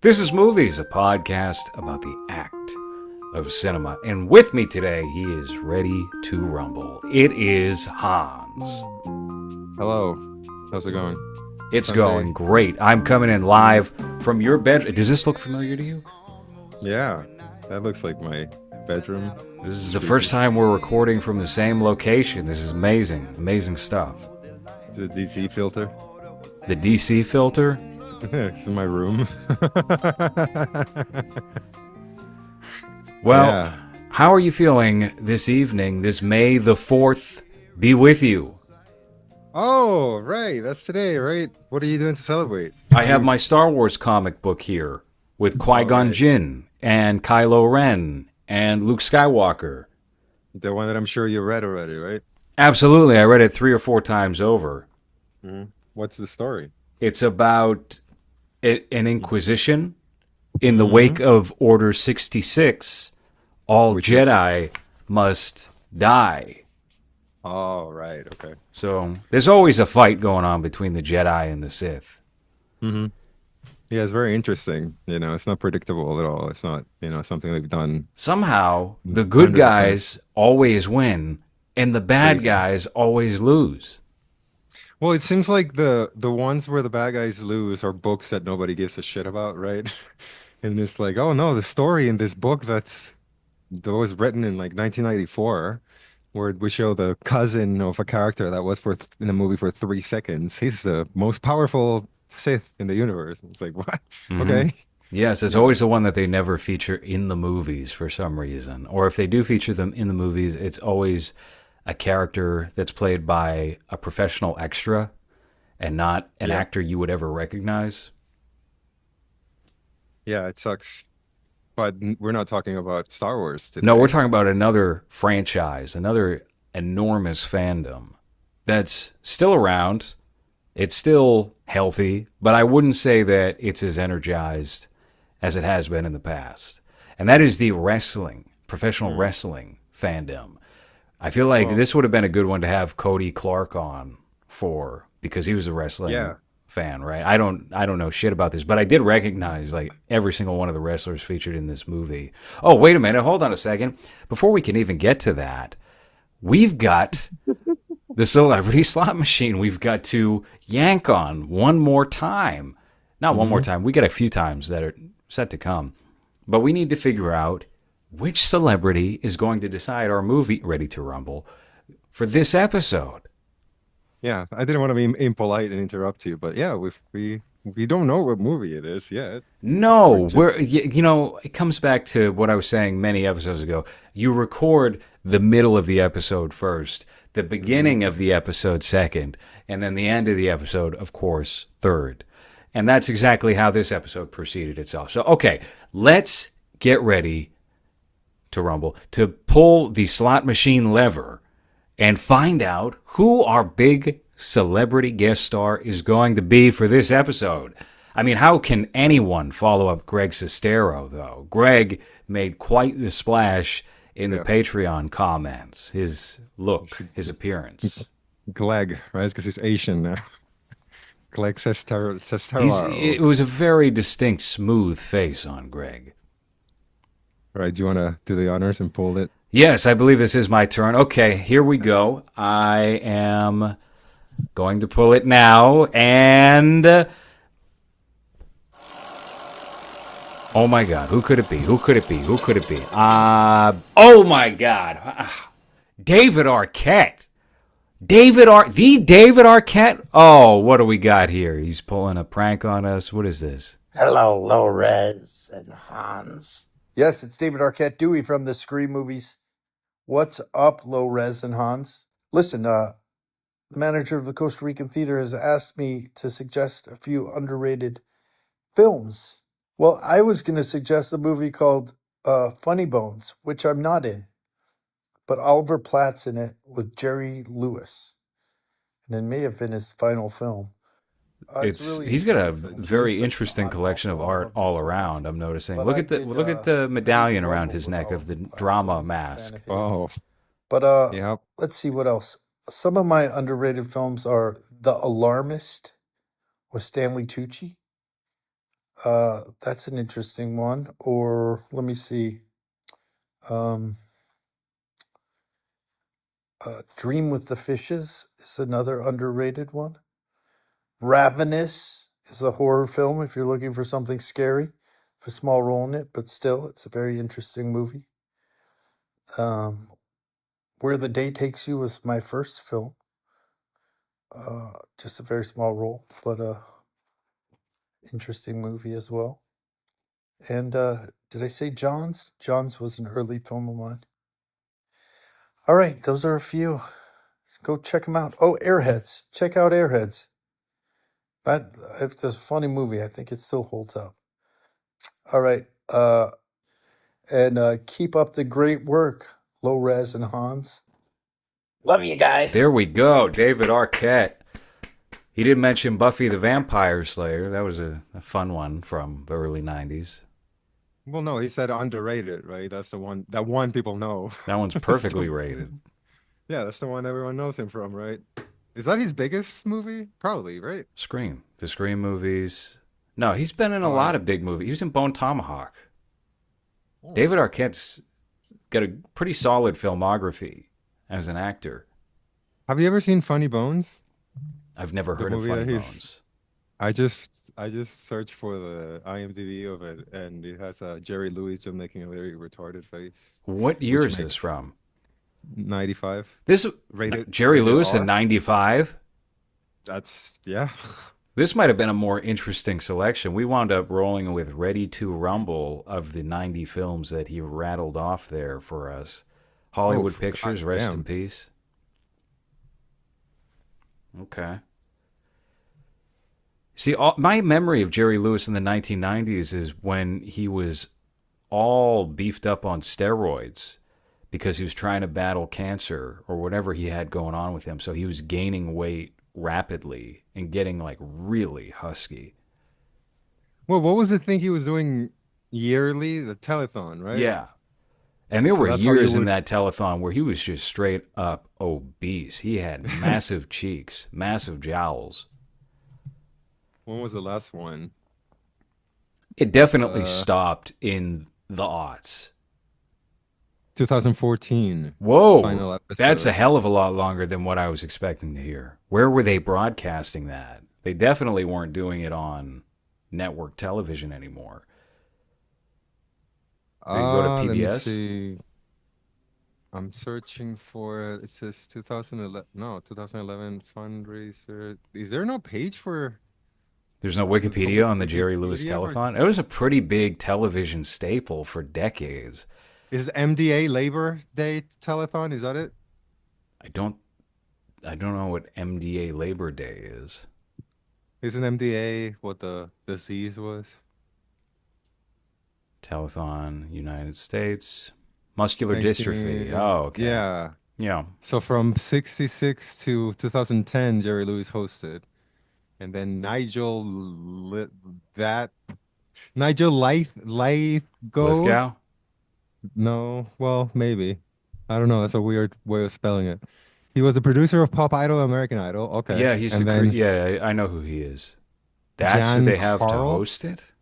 This is Movies, a podcast about the act of cinema. And with me today, he is ready to rumble. It is Hans. Hello. How's it going? It's Sunday. going great. I'm coming in live from your bedroom. Does this look familiar to you? Yeah, that looks like my bedroom. This is the first time we're recording from the same location. This is amazing. Amazing stuff. Is it DC filter? The DC filter? It's in my room. Well, Yeah. how are you feeling this evening? This May the 4th be with you. Oh, right. That's today, right? What are you doing to celebrate? I have my Star Wars comic book here with Qui-Gon right. Jinn and Kylo Ren and Luke Skywalker. The one that I'm sure you read already, right? Absolutely. I read it 3 or 4 times over. What's the story? It's about an inquisition in the wake of Order 66. All Which Jedi must die. Oh, right. Okay. So there's always a fight going on between the Jedi and the Sith. Yeah, it's very interesting. It's not predictable at all. It's not, something they've done. Somehow, the good Hundreds of times. guys always win, and the bad Crazy. guys always lose. Well, it seems like the ones where the bad guys lose are books that nobody gives a shit about, right? And it's like, oh no, the story in this book that was written in like 1994, where we show the cousin of a character that was in the movie for 3 seconds. He's the most powerful Sith in the universe. It's like, what? Okay. Yes, it's always the one that they never feature in the movies for some reason. Or if they do feature them in the movies, it's always a character that's played by a professional extra and not an Yeah. actor you would ever recognize. Yeah, it sucks. But we're not talking about Star Wars today. No, we're talking about another franchise, another enormous fandom that's still around. It's still healthy, but I wouldn't say that it's as energized as it has been in the past. And that is the wrestling, professional wrestling fandom. I feel like Well, this would have been a good one to have Cody Clark on for because he was a wrestling yeah. fan, right? I don't know shit about this, but I did recognize like every single one of the wrestlers featured in this movie. Oh, wait a minute, hold on a second. Before we can even get to that, we've got the celebrity slot machine we've got to yank on one more time. Not one more time. We got a few times that are set to come. But we need to figure out which celebrity is going to decide our movie, Ready to Rumble, for this episode. Yeah, I didn't want to be impolite and interrupt you, but yeah, we don't know what movie it is yet. We're No, just it comes back to what I was saying many episodes ago. You record the middle of the episode first, the beginning of the episode second, and then the end of the episode, of course, third. And that's exactly how this episode proceeded itself. So, okay, let's get ready to rumble, to pull the slot machine lever and find out who our big celebrity guest star is going to be for this episode. I mean, how can anyone follow up Greg Sestero, though? Greg made quite the splash in the yeah, Patreon comments. His look, his appearance. Gleg, right? Because he's Asian now. Gleg It Sestero. was a very distinct, smooth face on Greg. All right, do you want to do the honors and pull it? Yes, I believe this is my turn. Okay, here we go. I am going to pull it now, and oh my God, who could it be? Who could it be? Who could it be? Oh my God, David Arquette. The David Arquette. Oh, what do we got here? He's pulling a prank on us. What is this? Hello, Lorez and Hans. Yes, it's David Arquette Dewey from the Scream movies. What's up, Lorez and Hans? Listen, the manager of the Costa Rican Theater has asked me to suggest a few underrated films. Well, I was going to suggest a movie called Funny Bones, which I'm not in, but Oliver Platt's in it with Jerry Lewis, and it may have been his final film. It's really He's got a interesting. It's very just an interesting odd collection of film. I art love all this around. movie. I'm noticing. But Look I at the did look at the Ready to medallion around Rumble his with neck of Oliver the Platt, so drama I'm a big fan mask. of his. Oh, But yep. let's see what else. Some of my underrated films are The Alarmist with Stanley Tucci. That's an interesting one. Or let me see. Um, Dream with the Fishes is another underrated one. Ravenous is a horror film if you're looking for something scary. A small role in it, but still, it's a very interesting movie. Um, Where the Day Takes You was my first film. Just a very small role, but interesting movie as well. And did I say John's? John's was an early film of mine. All right, those are a few. Go check them out. Oh, Airheads. Check out Airheads. It's a funny movie. I think it still holds up. All right. And keep up the great work, Low Res and Hans. Love you guys. There we go. David Arquette. He did mention Buffy the Vampire Slayer. That was a fun one from the early 90s. Well, no, he said underrated, right? That's the one that one people know. That one's perfectly rated. Yeah, that's the one everyone knows him from, right? Is that his biggest movie? Probably, right? Scream. The Scream movies. No, he's been in a Oh, lot yeah. of big movies. He was in Bone Tomahawk. Oh. David Arquette's got a pretty solid filmography as an actor. Have you ever seen Funny Bones? I've never The heard of movie Funny that he's Bones. I just searched for the IMDb of it, and it has Jerry Lewis just making a very retarded face, What year which is this makes from? 95 This rated Jerry rated Lewis in R. 95? That's yeah. This might have been a more interesting selection. We wound up rolling with Ready to Rumble of the 90 films that he rattled off there for us. Oh, Hollywood Pictures, God rest in damn. peace. Okay. See, my memory of Jerry Lewis in the 1990s is when he was all beefed up on steroids because he was trying to battle cancer or whatever he had going on with him. So he was gaining weight rapidly and getting like really husky. Well, what was the thing he was doing yearly? The telethon, right? Yeah. And there So were that's how you years in would. that telethon where he was just straight up obese. He had massive cheeks, massive jowls. When was the last one? It definitely Uh, stopped in the aughts. 2014 Whoa, final that's a episode. hell of a lot longer than what I was expecting to hear. Where were they broadcasting that? They definitely weren't doing it on network television anymore. Did it go to Let me PBS? see. I'm searching for it. It says 2011. No, 2011 fundraiser. Is there no page for? There's no There's no Wikipedia on the Jerry Lewis Wikipedia for? telethon. It was a pretty big television staple for decades. Is MDA Labor Day telethon? Is that it? I don't I don't know what MDA Labor Day is. Isn't MDA what the disease was? Telethon, United States. Muscular dystrophy. Thanksgiving. Oh, okay. Yeah. Yeah. So from 66 to 2010, Jerry Lewis hosted. And then Nigel Lythgoe? Lithgow? No, well, maybe. I don't know. That's a weird way of spelling it. He was the producer of Pop Idol, American Idol. Okay. Yeah, he's And then yeah, I know who he is. That's who Jan they have to Carl, host it?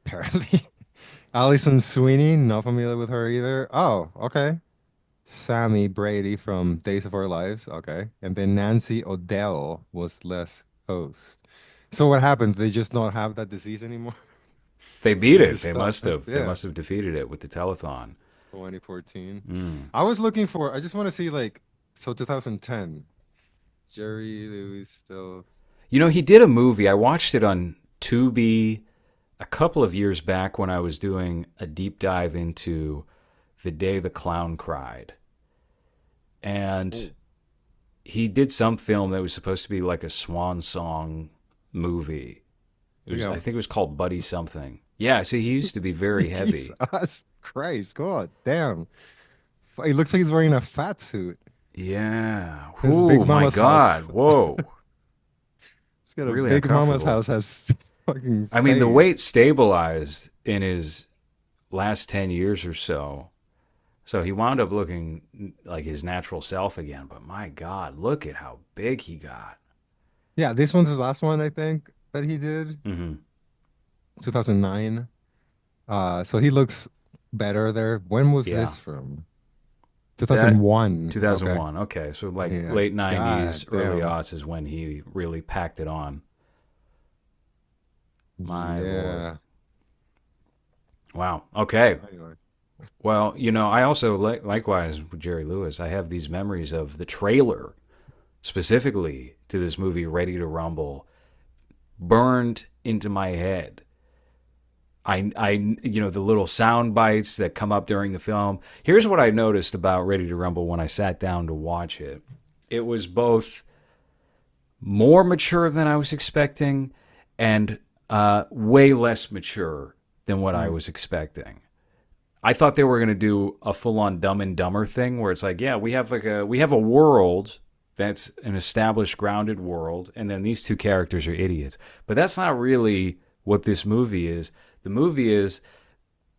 apparently. Alison Sweeney, not familiar with her either. Oh, okay. Sammy Brady from Days of Our Lives. Okay. And then Nancy O'Dell was less host. So what happened? They just not have that disease anymore? They beat They it. just They stopped. must have. They Yeah. must have defeated it with the telethon. 2014. Mm. I was looking for, I just want to see like, so 2010, Jerry Lewis still. You know, he did a movie. I watched it on Tubi a couple of years back when I was doing a deep dive into The Day the Clown Cried. And he did some film that was supposed to be like a swan song movie. Yeah. I think it was called Buddy something. Yeah, see, he used to be very heavy. Jesus Christ, God damn. He looks like he's wearing a fat suit. Yeah. His Oh Big my Mama's God. house. Whoa. He's got a Really Big Mama's uncomfortable. house has fucking I mean, the weight face. stabilized in his last 10 years or so. So he wound up looking like his natural self again. But my God, look at how big he got. Yeah, this one's his last one, I think, that he did. Hmm. 2009. So he looks better there. When was Yeah. this from? That 2001. Okay. 2001. Okay, so like Yeah. late God 90s, early damn. aughts is when he really packed it on. My lord. Yeah. Wow. Okay. Anyway. Well, I also likewise with Jerry Lewis, I have these memories of the trailer specifically to this movie Ready to Rumble burned into my head. The little sound bites that come up during the film. Here's what I noticed about Ready to Rumble when I sat down to watch it. It was both more mature than I was expecting and way less mature than what I Mm. was expecting. I thought they were going to do a full-on Dumb and Dumber thing where it's like, yeah, we have a world that's an established, grounded world, and then these two characters are idiots. But that's not really what this movie is. The movie is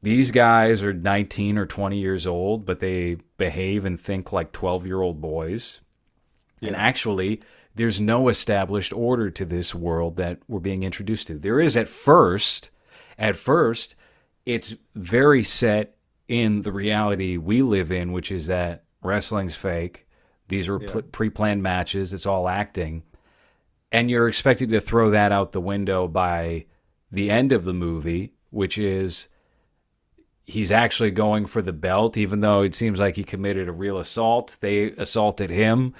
these guys are 19 or 20 years old, but they behave and think like 12-year-old boys. And Yeah. actually, there's no established order to this world that we're being introduced to. There is at first. At first, it's very set in the reality we live in, which is that wrestling's fake. These are Yeah. pre-planned matches. It's all acting. And you're expected to throw that out the window by the end of the movie, which is he's actually going for the belt, even though it seems like he committed a real assault. They assaulted him,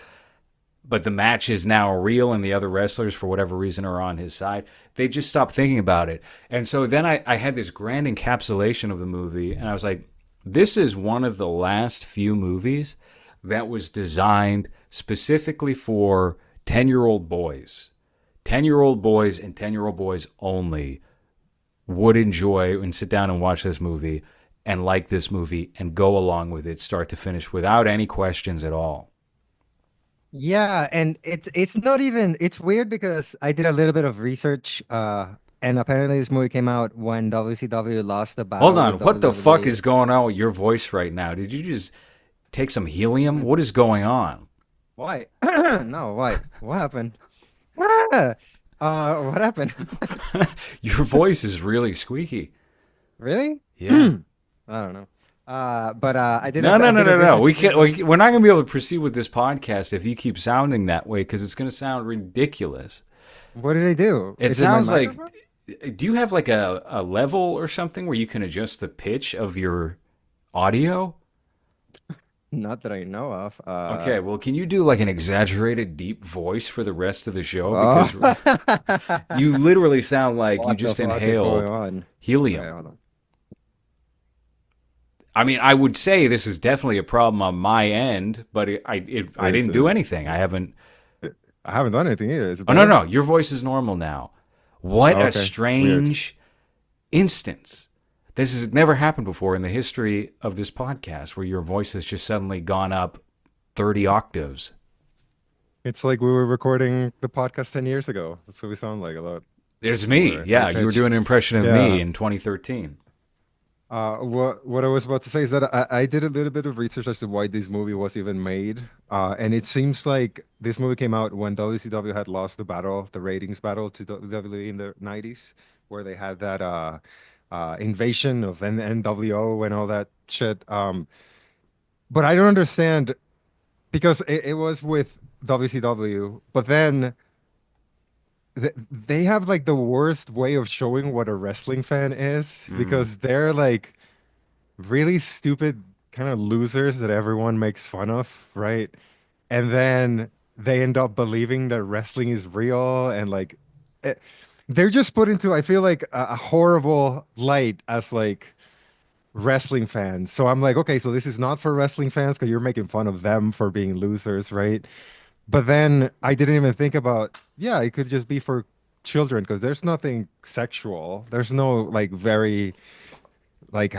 but the match is now real, and the other wrestlers, for whatever reason, are on his side. They just stopped thinking about it. And so then I had this grand encapsulation of the movie, and I was like, this is one of the last few movies that was designed specifically for 10-year-old boys. 10-year-old boys and 10-year-old boys only would enjoy and sit down and watch this movie and like this movie and go along with it start to finish without any questions at all. Yeah, and it's not even it's weird because I did a little bit of research, and apparently this movie came out when WCW lost the Hold battle on, with what the fuck WWE. is going on with your voice right now? Did you just take some helium? What is going on? Why? No, why? What happened? Ah! What happened? Your voice is really squeaky. Really? Yeah. I don't know. But I did No, a, no, I no, did a no, no. We research. can't. We're not going to be able to proceed with this podcast if you keep sounding that way because it's going to sound ridiculous. What did I do? It Is it my sounds like. microphone? Do you have like a level or something where you can adjust the pitch of your audio? Not that I know of. Okay, well, can you do like an exaggerated deep voice for the rest of the show? Oh. Because you literally sound like you What the just fuck is going inhaled on? Wait, helium. hold on. I mean, I would say this is definitely a problem on my end, but I didn't do anything. I haven't. I haven't done anything either. Is it Oh no, better? no, your voice is normal now. What a Okay, weird. strange instance. This has never happened before in the history of this podcast where your voice has just suddenly gone up 30 octaves. It's like we were recording the podcast 10 years ago. That's what we sound like a lot. There's me. Or Yeah, high you were pitched. doing an impression of Yeah. me in 2013. What I was about to say is that I did a little bit of research as to why this movie was even made. And it seems like this movie came out when WCW had lost the battle, the ratings battle to WWE in the 90s, where they had that invasion of NWO and all that shit. But I don't understand because it was with WCW, but then they have like the worst way of showing what a wrestling fan is because they're like really stupid kind of losers that everyone makes fun of, right? And then they end up believing that wrestling is real and like it, they're just put into I feel like a horrible light as like wrestling fans. So I'm like, okay, so this is not for wrestling fans because you're making fun of them for being losers, right? But then I didn't even think about, yeah, it could just be for children because there's nothing sexual. There's no like very like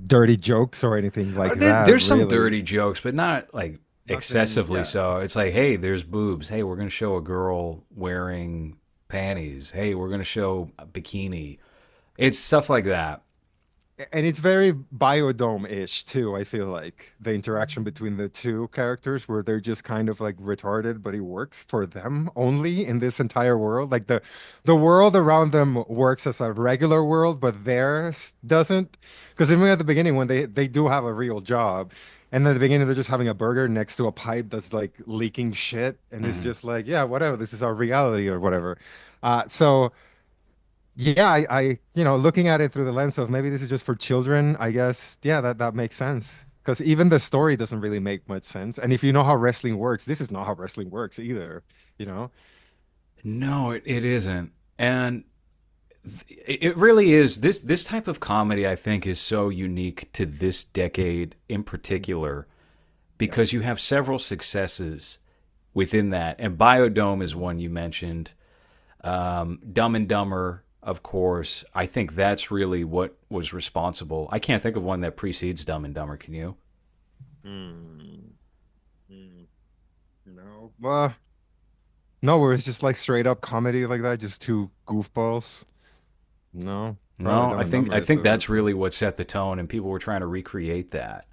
dirty jokes or anything like that. There's some really. dirty jokes, but not like excessively yeah. so. It's like, hey, there's boobs. Hey, we're going to show a girl wearing panties. Hey, we're going to show a bikini. It's stuff like that. and it's very Biodome-ish too, I feel like the interaction between the two characters where they're just kind of like retarded, but it works for them only in this entire world. Like the world around them works as a regular world, but theirs doesn't. Because even at the beginning when they do have a real job, and at the beginning they're just having a burger next to a pipe that's like leaking shit, and it's Mhm. just like, yeah, whatever, this is our reality or whatever. So yeah, looking at it through the lens of maybe this is just for children, I guess, yeah, that makes sense. Because even the story doesn't really make much sense. And if you know how wrestling works, this is not how wrestling works either, you know? No, it isn't. And it really is. This type of comedy, I think, is so unique to this decade in particular Yeah. because you have several successes within that. And Biodome is one you mentioned. Dumb and Dumber, of course. I think that's really what was responsible. I can't think of one that precedes Dumb and Dumber. Can you? Mm, mm, no. No, where it's just like straight up comedy like that, just two goofballs. No, probably No, Dumb and Dumber I is think the that's really what set the tone, and people were trying to recreate that.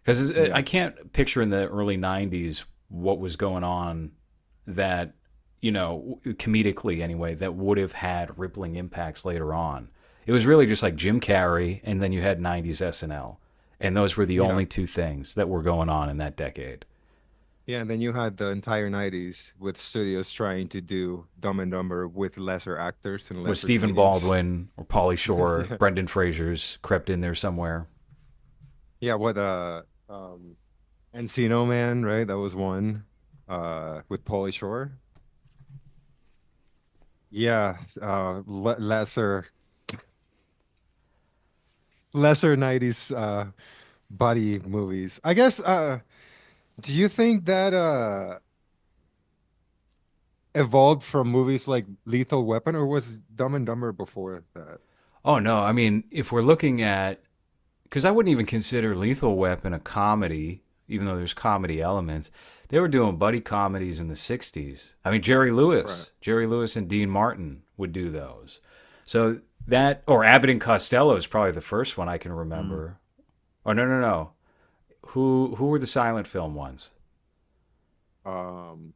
Because yeah. I can't picture in the early '90s what was going on that, comedically anyway, that would have had rippling impacts later on. It was really just like Jim Carrey, and then you had '90s SNL, and those were the Yeah. only two things that were going on in that decade. Yeah, and then you had the entire 90s with studios trying to do Dumb and Dumber with lesser actors and With lesser Stephen comedians. Baldwin or Pauly Shore, Yeah. Brendan Fraser's crept in there somewhere. Yeah, what Encino Man, right? That was one with Pauly Shore. Yeah, lesser 90s buddy movies. I guess do you think that evolved from movies like Lethal Weapon or was Dumb and Dumber before that? Oh no, I mean, if we're looking at, because I wouldn't even consider Lethal Weapon a comedy, even though there's comedy elements. They were doing buddy comedies in the '60s. I mean, Right. Jerry Lewis and Dean Martin would do those. So that, or Abbott and Costello is probably the first one I can Mm. remember. Oh no, no, no. Who were the silent film ones? Um,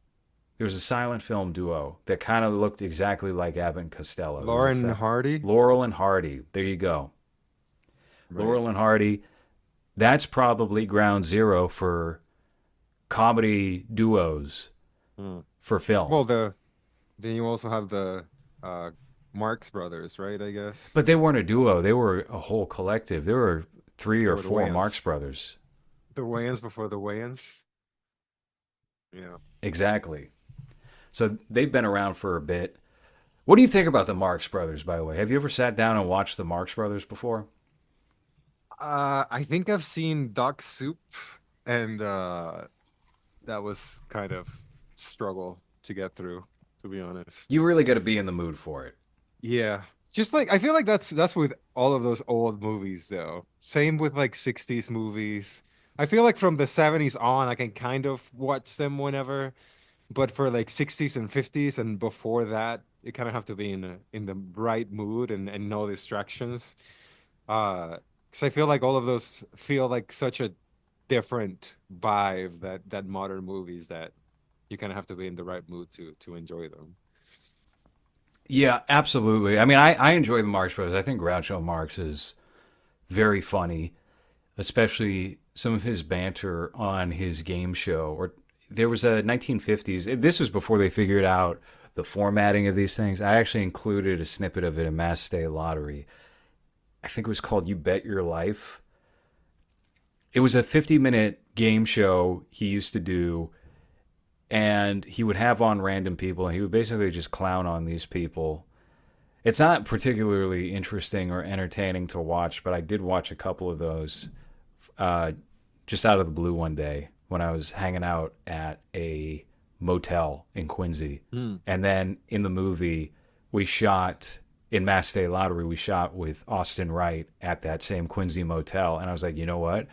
There was a silent film duo that kind of looked exactly like Abbott and Costello. It was a Lauren Hardy, Laurel and Hardy. There you go. right? Laurel and Hardy. That's probably ground zero for comedy duos Mm. for film. Well, then you also have the uh Marx Brothers, right? I guess But they weren't a duo. They were a whole collective. There were three they or were the four Marx Wayans, Brothers. the Wayans before the Wayans. Yeah. Exactly. So they've been around for a bit. What do you think about the Marx Brothers, by the way? Have you ever sat down and watched the Marx Brothers before? I think I've seen Duck Soup, and that was kind of struggle to get through, to be honest. You really got to be in the mood for it. Yeah. Just like I feel like that's with all of those old movies though. Same with like 60s movies. I feel like from the 70s on I can kind of watch them whenever, but for like 60s and 50s and before that, you kind of have to be in the right mood and no distractions. Because I feel like all of those feel like such a different vibe that modern movies that you kind of have to be in the right mood to enjoy them. Yeah, absolutely. I mean, I enjoy the Marx Brothers. I think Groucho Marx is very funny, especially some of his banter on his game show. Or there was a 1950s. This was before they figured out the formatting of these things. I actually included a snippet of it in Mass Stay Lottery. I think it was called "You Bet Your Life." It was a 50-minute game show he used to do, and he would have on random people, and he would basically just clown on these people. It's not particularly interesting or entertaining to watch, but I did watch a couple of those uh, just out of the blue one day when I was hanging out at a motel in Quincy. Hmm. And then in the movie, we shot in Mass Stay Lottery, we shot with Austin Wright at that same Quincy motel. And I was like, you know what?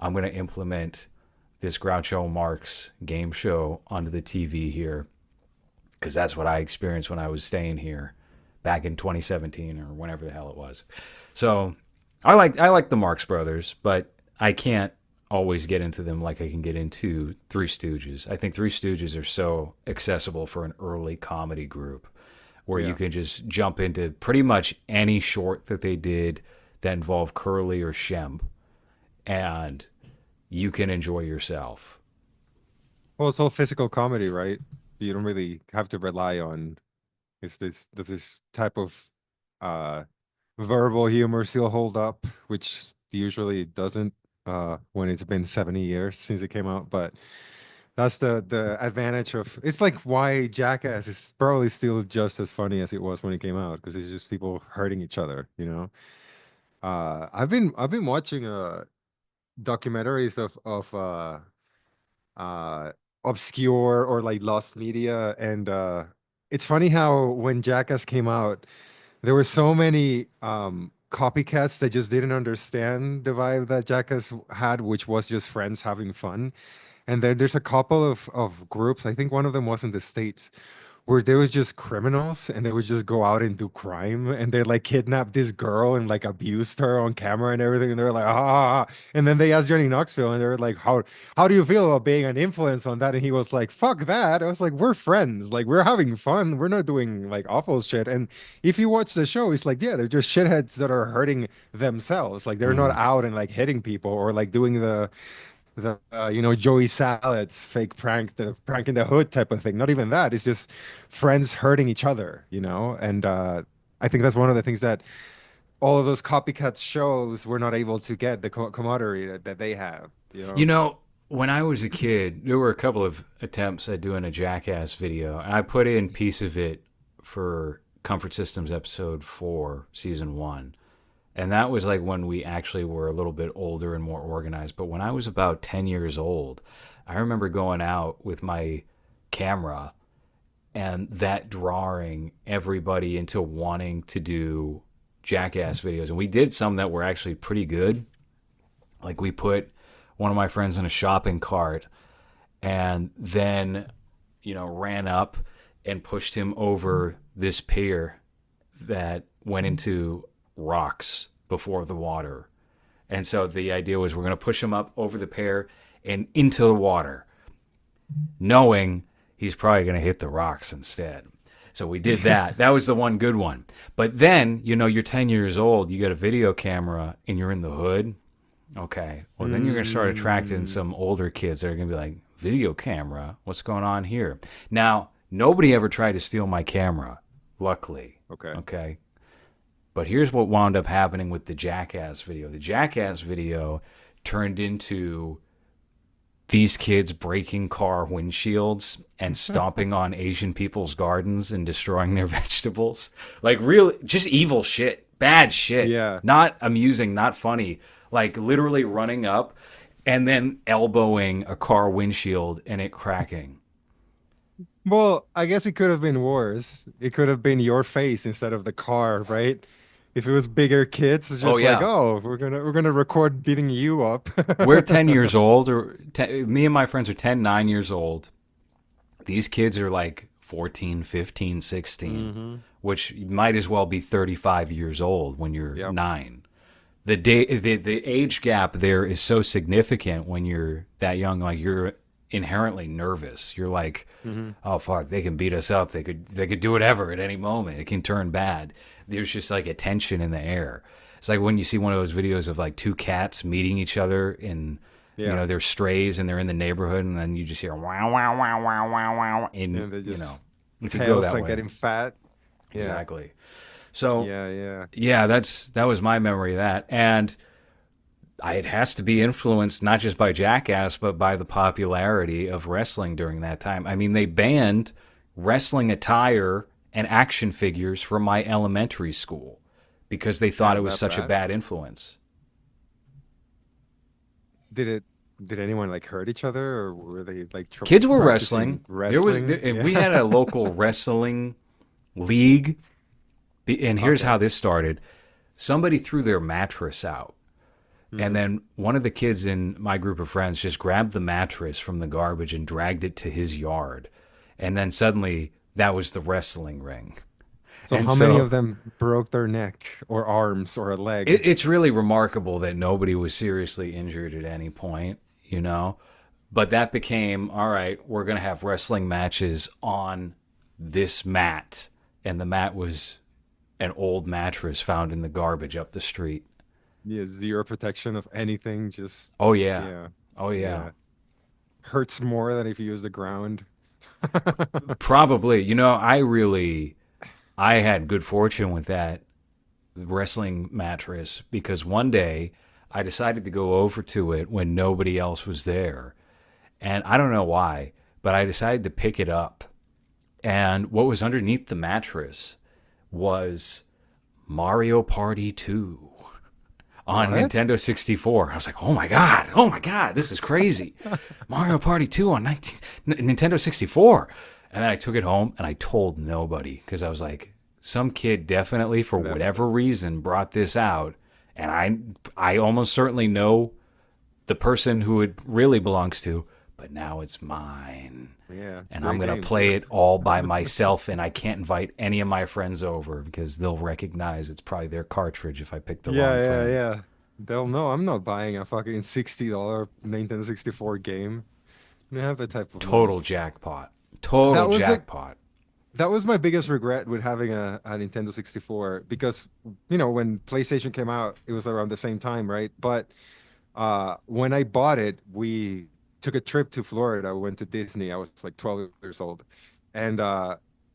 I'm going to implement this Groucho Marx game show onto the TV here because that's what I experienced when I was staying here back in 2017 or whenever the hell it was. So I like the Marx Brothers, but I can't always get into them like I can get into Three Stooges. I think Three Stooges are so accessible for an early comedy group where you Yeah. can just jump into pretty much any short that they did that involved Curly or Shemp, and you can enjoy yourself. Well, it's all physical comedy, right? You don't really have to rely on this type of uh verbal humor still hold up, which usually doesn't when it's been 70 years since it came out. But that's the advantage of it's like why Jackass is probably still just as funny as it was when it came out because it's just people hurting each other, you know. I've been watching documentaries of uh obscure or like lost media and it's funny how when Jackass came out there were so many copycats that just didn't understand the vibe that Jackass had, which was just friends having fun. And then there's a couple of groups, I think one of them was in the States, where they was just criminals and they would just go out and do crime and they like kidnapped this girl and like abused her on camera and everything and they were like and then they asked Johnny Knoxville and they were like how do you feel about being an influence on that and he was like fuck that. I was like we're friends, like we're having fun, we're not doing like awful shit. And if you watch the show it's like yeah they're just shitheads that are hurting themselves, like they're not Mhm. out and like hitting people or like doing the Joey Salad's fake prank, the prank in the hood type of thing. Not even that. It's just friends hurting each other, you know. And I think that's one of the things that all of those copycat shows were not able to get the camaraderie that they have, you You know. know, when I was a kid, there were a couple of attempts at doing a Jackass video. And I put in piece of it for Comfort Systems episode 4, season 1. And that was like when we actually were a little bit older and more organized. But when I was about 10 years old, I remember going out with my camera and that drawing everybody into wanting to do Jackass videos. And we did some that were actually pretty good. Like we put one of my friends in a shopping cart and then, ran up and pushed him over this pier that went into rocks before the water. And so the idea was we're going to push him up over the pier and into the water, knowing he's probably going to hit the rocks instead. So we did that. That was the one good one. But then, you're 10 years old, you got a video camera, and you're in the hood. Okay. Well, then you're going to start attracting some older kids that are going to be like, video camera? What's going on here? Now, nobody ever tried to steal my camera, luckily. Okay. Okay. But here's what wound up happening with the Jackass video. The Jackass video turned into these kids breaking car windshields and stomping on Asian people's gardens and destroying their vegetables. Like real, just evil shit, bad shit. Yeah. Not amusing, not funny. Like literally running up and then elbowing a car windshield and it cracking. Well, I guess it could have been worse. It could have been your face instead of the car, right? If it was bigger kids, it's Oh just like, yeah, oh, we're gonna record beating you up. we're 10 years old, or me and my friends are 10, 9 years old. These kids are like 14, 15, 16, which might as well be 35 years old when you're Yep. 9. The age gap there is so significant when you're that young. Like you're inherently nervous. You're like, oh fuck, they can beat us up. They could do whatever at any moment. It can turn bad. There's just like a tension in the air. It's like when you see one of those videos of like two cats meeting each other in Yeah. they're strays and they're in the neighborhood, and then you just hear wow wow wow wow wow wow, and And they just it could go tails that are way. getting fat. Yeah. Exactly. So Yeah. yeah, that was my memory of that, and it has to be influenced not just by Jackass, but by the popularity of wrestling during that time. I mean, they banned wrestling attire and action figures from my elementary school because they thought it Damn, was that such a bad? bad influence. Did it? Did anyone like hurt each other, or were they like Kids were practicing wrestling. wrestling? We had a local wrestling league, and here's Okay. how this started. Somebody threw their mattress out. And then one of the kids in my group of friends just grabbed the mattress from the garbage and dragged it to his yard. And then suddenly that was the wrestling ring. So And how many so of them broke their neck or arms or a leg? it's really remarkable that nobody was seriously injured at any point, you know? But that became, all right, we're going to have wrestling matches on this mat. And the mat was an old mattress found in the garbage up the street. Yeah, zero protection of anything. Just Oh, yeah. yeah, Oh, yeah. yeah. Hurts more than if you use the ground. Probably. You know, I had good fortune with that wrestling mattress because one day I decided to go over to it when nobody else was there. And I don't know why, but I decided to pick it up. And what was underneath the mattress was Mario Party 2 on What? Nintendo 64. I was like, oh my God, this is crazy. Mario Party 2 on Nintendo 64. And then I took it home and I told nobody because I was like, some kid definitely, for That's whatever reason, brought this out. And I almost certainly know the person who it really belongs to, but now it's mine. yeah, And I'm great going to game play too. it all by myself, and I can't invite any of my friends over because they'll recognize it's probably their cartridge if I pick the Yeah, wrong yeah, friend. yeah. They'll know I'm not buying a fucking $60 Nintendo 64 game. I don't have that type of money. Total jackpot. Total That was like jackpot. that was my biggest regret with having a Nintendo 64 because when PlayStation came out, it was around the same time, right? But when I bought it, we took a trip to Florida. We went to Disney. I was like 12 years old. And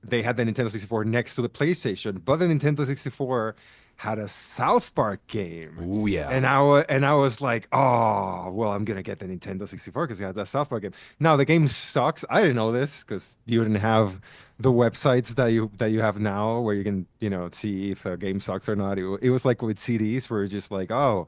they had the Nintendo 64 next to the PlayStation, but the Nintendo 64 had a South Park game. Ooh, yeah. And I was like, oh, well, I'm gonna get the Nintendo 64 because it has that South Park game. Now the game sucks. I didn't know this because you didn't have the websites that you have now where you can, see if a game sucks or not. It was like with CDs where it's just like, oh,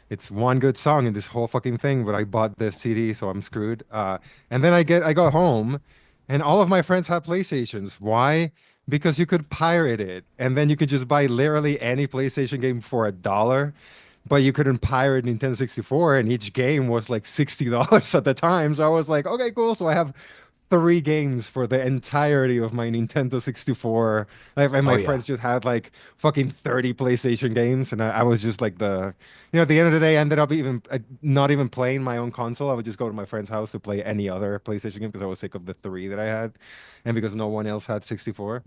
it's one good song in this whole fucking thing, but I bought the CD, so I'm screwed. And then I got home, and all of my friends had PlayStations. Why? Because you could pirate it, and then you could just buy literally any PlayStation game for $1, but you couldn't pirate Nintendo 64, and each game was like $60 at the time. So I was like, okay, cool. So I have three games for the entirety of my Nintendo 64. And Oh, my yeah. friends just had like fucking 30 PlayStation games. And I was just like at the end of the day, I ended up even not even playing my own console. I would just go to my friend's house to play any other PlayStation game because I was sick of the three that I had and because no one else had 64.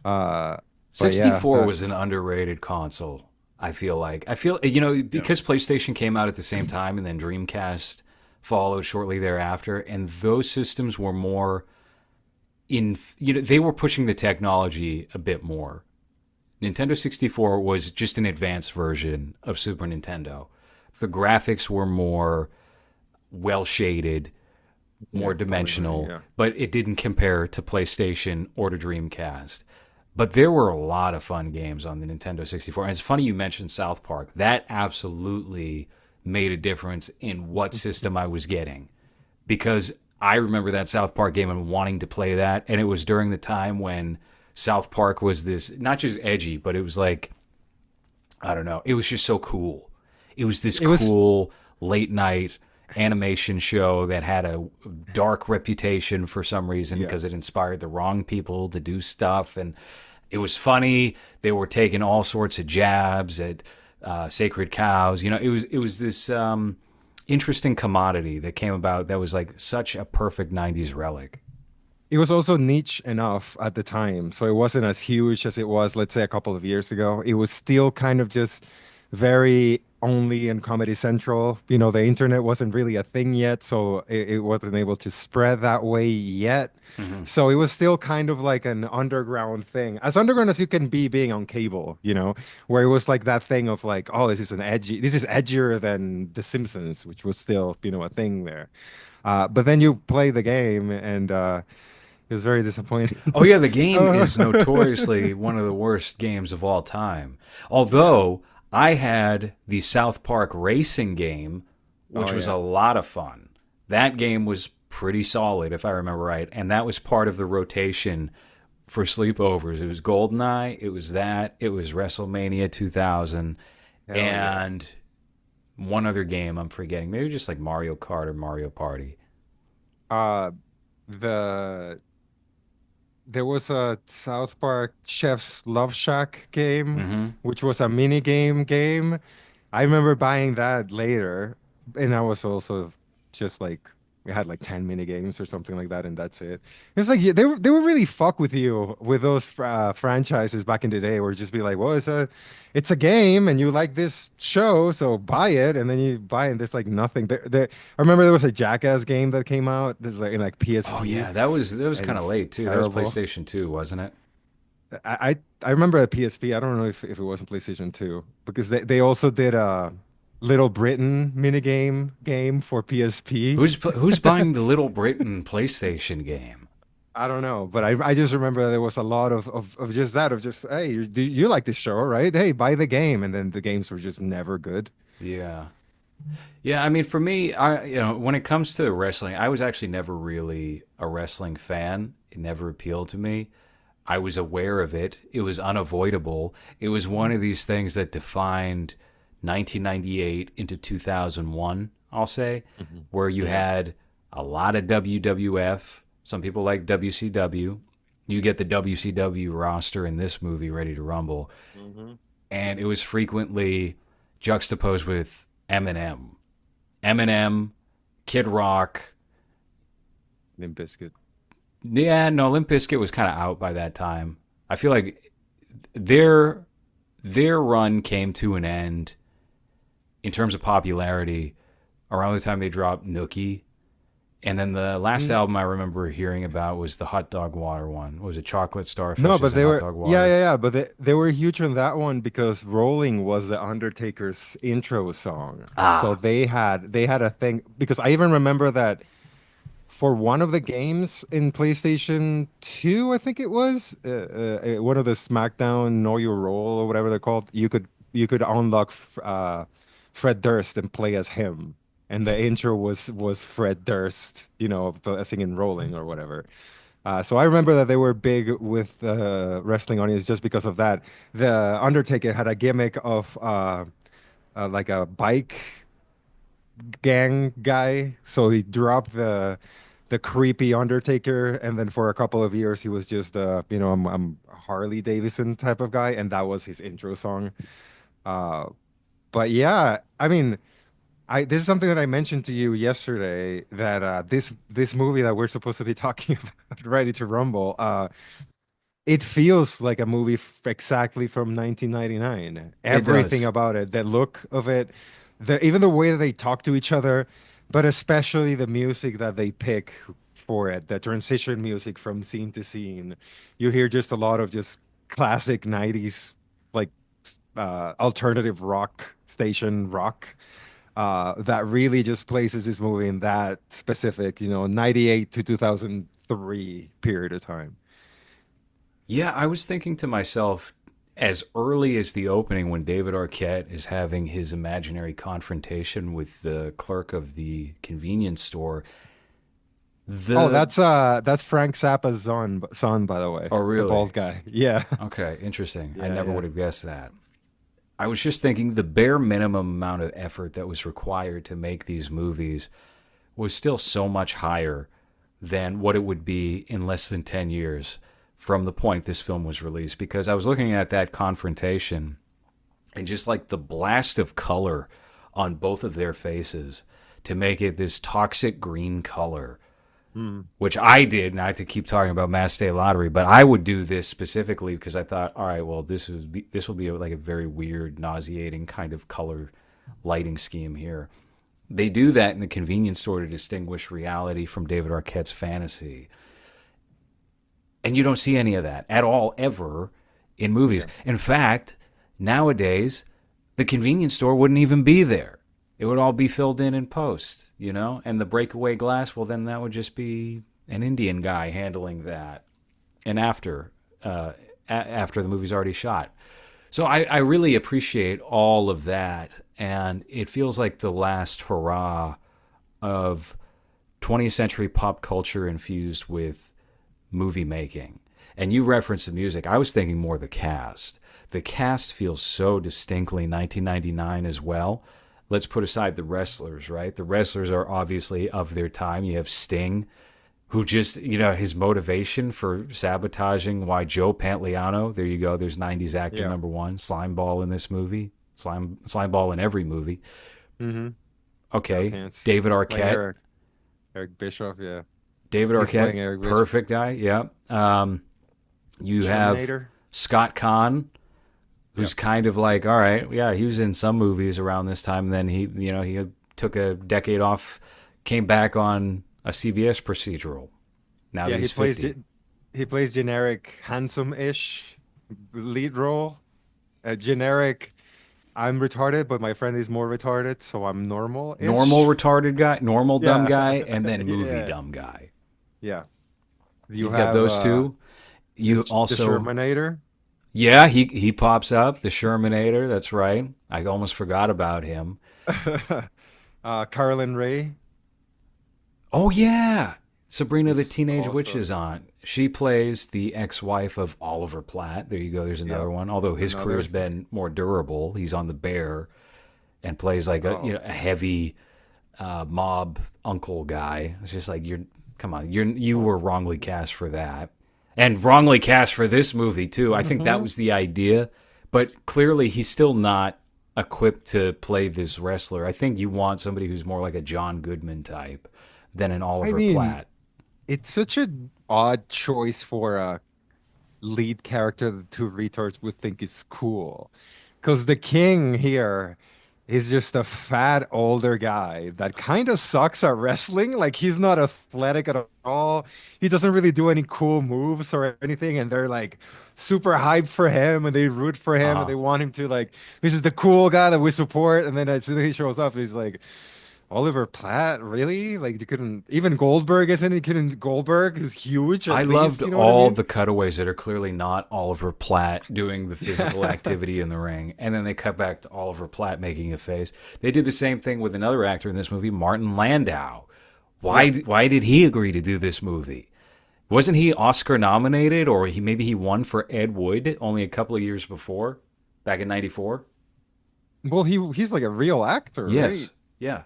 Uh, but yeah, 64 was an that's, underrated console, I feel like. yeah. Because PlayStation came out at the same time and then Dreamcast followed shortly thereafter, and those systems were more they were pushing the technology a bit more. Nintendo 64 was just an advanced version of Super Nintendo. The graphics were more well shaded, more Yeah, polygon, dimensional, yeah. but it didn't compare to PlayStation or to Dreamcast. But there were a lot of fun games on the Nintendo 64. And it's funny you mentioned South Park. That absolutely made a difference in what system I was getting because I remember that South Park game and wanting to play that. And it was during the time when South Park was this, not just edgy, but it was like, I don't know, it was just so cool. It was this It was cool late night animation show that had a dark reputation for some reason yeah. because it inspired the wrong people to do stuff. And it was funny. They were taking all sorts of jabs at sacred cows. It was this interesting commodity that came about that was like such a perfect 90s relic. It was also niche enough at the time, so it wasn't as huge as it was, let's say, a couple of years ago. It was still kind of just very only in Comedy Central. The internet wasn't really a thing yet, so it wasn't able to spread that way yet. Hmm. So it was still kind of like an underground thing, as underground as you can be being on cable, where it was like that thing of like, oh, this is edgier than The Simpsons, which was still, a thing there. But then you play the game and it was very disappointing. Oh yeah, the game Oh, is notoriously one of the worst games of all time. yeah. Although I had the South Park racing game, which Oh was yeah. a lot of fun. That game was pretty solid, if I remember right, and that was part of the rotation for sleepovers. It was GoldenEye, it was that, it was WrestleMania 2000, Hell yeah. and one other game I'm forgetting. Maybe just like Mario Kart or Mario Party. Uh the there was a South Park Chef's Love Shack game, Mm-hmm. which was a mini game. I remember buying that later, and I was also just like we had like 10 mini games or something like that, and that's it. It's like they were really fuck with you with those franchises back in the day, where it'd just be like, well, it's a game, and you like this show, so buy it, and then you buy it, and there's like nothing. I remember there was a Jackass game that came out. This is like in like Oh PSP, yeah, that was and kind of it's late too. That was terrible. PlayStation 2, wasn't it? I remember a PSP. I don't know if it was on PlayStation 2 because they also did a Little Britain minigame for PSP. Who's buying the Little Britain PlayStation game? I don't know, but I just remember there was a lot of just that of just hey, do you like this show, right? Hey, buy the game, and then the games were just never good. Yeah. Yeah, I mean, for me, when it comes to wrestling, I was actually never really a wrestling fan. It never appealed to me. I was aware of it. It was unavoidable. It was one of these things that defined 1998 into 2001, I'll say, Mhm. where you Yeah. had a lot of WWF. Some people like WCW. You get the WCW roster in this movie, Ready to Rumble, Hmm. and it was frequently juxtaposed with Eminem. Eminem, Kid Rock. Limp Bizkit. Yeah, no, Limp Bizkit was kind of out by that time. I feel like their their run came to an end in terms of popularity around the time they dropped Nookie. And then the last Mm. album I remember hearing about was the Hot Dog Water one. What was it Chocolate No, Starfishes but and they Hot were Dog yeah, Water? yeah, yeah. But they were huge on that one because Rolling was the Undertaker's intro song. So Ah, they had a thing because I even remember that for one of the games in PlayStation 2, I think it was one of the SmackDown Know Your Role or whatever they're called. You could unlock Fred Durst and play as him, and the intro was Fred Durst, singing "Rolling" or whatever. So I remember that they were big with the wrestling audience just because of that. The Undertaker had a gimmick of like a bike gang guy. So he dropped the creepy Undertaker, and then for a couple of years he was just I'm a Harley Davidson type of guy, and that was his intro song. Uh, but yeah, I mean, I this is something that I mentioned to you yesterday that this movie that we're supposed to be talking about, Ready to Rumble, it feels like a movie exactly from 1999. it Everything does. about it, the look of it, even the way that they talk to each other, but especially the music that they pick for it, the transition music from scene to scene. You hear just a lot of just classic 90s like alternative rock station rock that really just places this movie in that specific, 98 to 2003 period of time. Yeah, I was thinking to myself, as early as the opening, when David Arquette is having his imaginary confrontation with the clerk of the convenience store, Oh, the that's Frank Zappa's son, by the way, oh the really? bald guy. Yeah, Okay, interesting. I yeah, never yeah. would have guessed that. I was just thinking the bare minimum amount of effort that was required to make these movies was still so much higher than what it would be in less than 10 years from the point this film was released. Because I was looking at that confrontation and just like the blast of color on both of their faces to make it this toxic green color, Mm. which I did, not to keep talking about Mass State Lottery, but I would do this specifically because I thought, all right, well, this will be like a very weird, nauseating kind of color lighting scheme here. They do that in the convenience store to distinguish reality from David Arquette's fantasy, and you don't see any of that at all ever in movies. Yeah. In fact, nowadays, the convenience store wouldn't even be there. It would all be filled in post, and the breakaway glass, well, then that would just be an Indian guy handling that. And after the movie's already shot. So I really appreciate all of that. And it feels like the last hurrah of 20th century pop culture infused with movie making. And you referenced the music. I was thinking more the cast. The cast feels so distinctly 1999 as well. Let's put aside the wrestlers, right? The wrestlers are obviously of their time. You have Sting, who just, his motivation for sabotaging why Joe Pantoliano, there you go, there's 90s actor Yeah. number one, slimeball in this movie, slimeball in every movie. Mm-hmm. Okay, Pants. David Like Arquette. Eric Bischoff, yeah. David He's playing Arquette, Eric Bishop. perfect guy, yeah. You have Terminator. Scott Kahn, who's kind of like, all right, yeah, he was in some movies around this time, and then he took a decade off, came back on a CBS procedural. Now Yeah, that he he's plays 50. he plays generic handsome-ish lead role. Generic, I'm retarded, but my friend is more retarded, so I'm normal-ish. Normal retarded guy, normal dumb Yeah. guy, and then movie Yeah. dumb guy. Yeah. You've got those two. You the also, Shermanator. yeah, he pops up, the Shermanator. That's right. I almost forgot about him. Carolyn Ray. Oh yeah, Sabrina the Is Teenage also- Witch's aunt. She plays the ex-wife of Oliver Platt. There you go. There's another one. Although his Another. career's been more durable. He's on The Bear, and plays like Oh. a heavy mob uncle guy. It's just like come on, you were wrongly cast for that, and wrongly cast for this movie too. I think that was the idea, but clearly he's still not equipped to play this wrestler. I think you want somebody who's more like a John Goodman type than an Oliver mean, Platt. It's such an odd choice for a lead character that two retards would think is cool. Because the king here is just a fat older guy that kind of sucks at wrestling. Like he's not athletic at all. He doesn't really do any cool moves or anything. And they're like super hyped for him and they root for him and they want him to like, this is the cool guy that we support. And then as soon as he shows up, he's like, Oliver Platt, really? Like you couldn't even Goldberg isn't he? Couldn't Goldberg is huge. At I least, loved you know what I all mean? the cutaways that are clearly not Oliver Platt doing the physical activity in the ring, and then they cut back to Oliver Platt making a face. They did the same thing with another actor in this movie, Martin Landau. Why did he agree to do this movie? Wasn't he Oscar nominated, or maybe he won for Ed Wood only a couple of years before, back in '94? Well, he's like a real actor, Yes, right? yeah.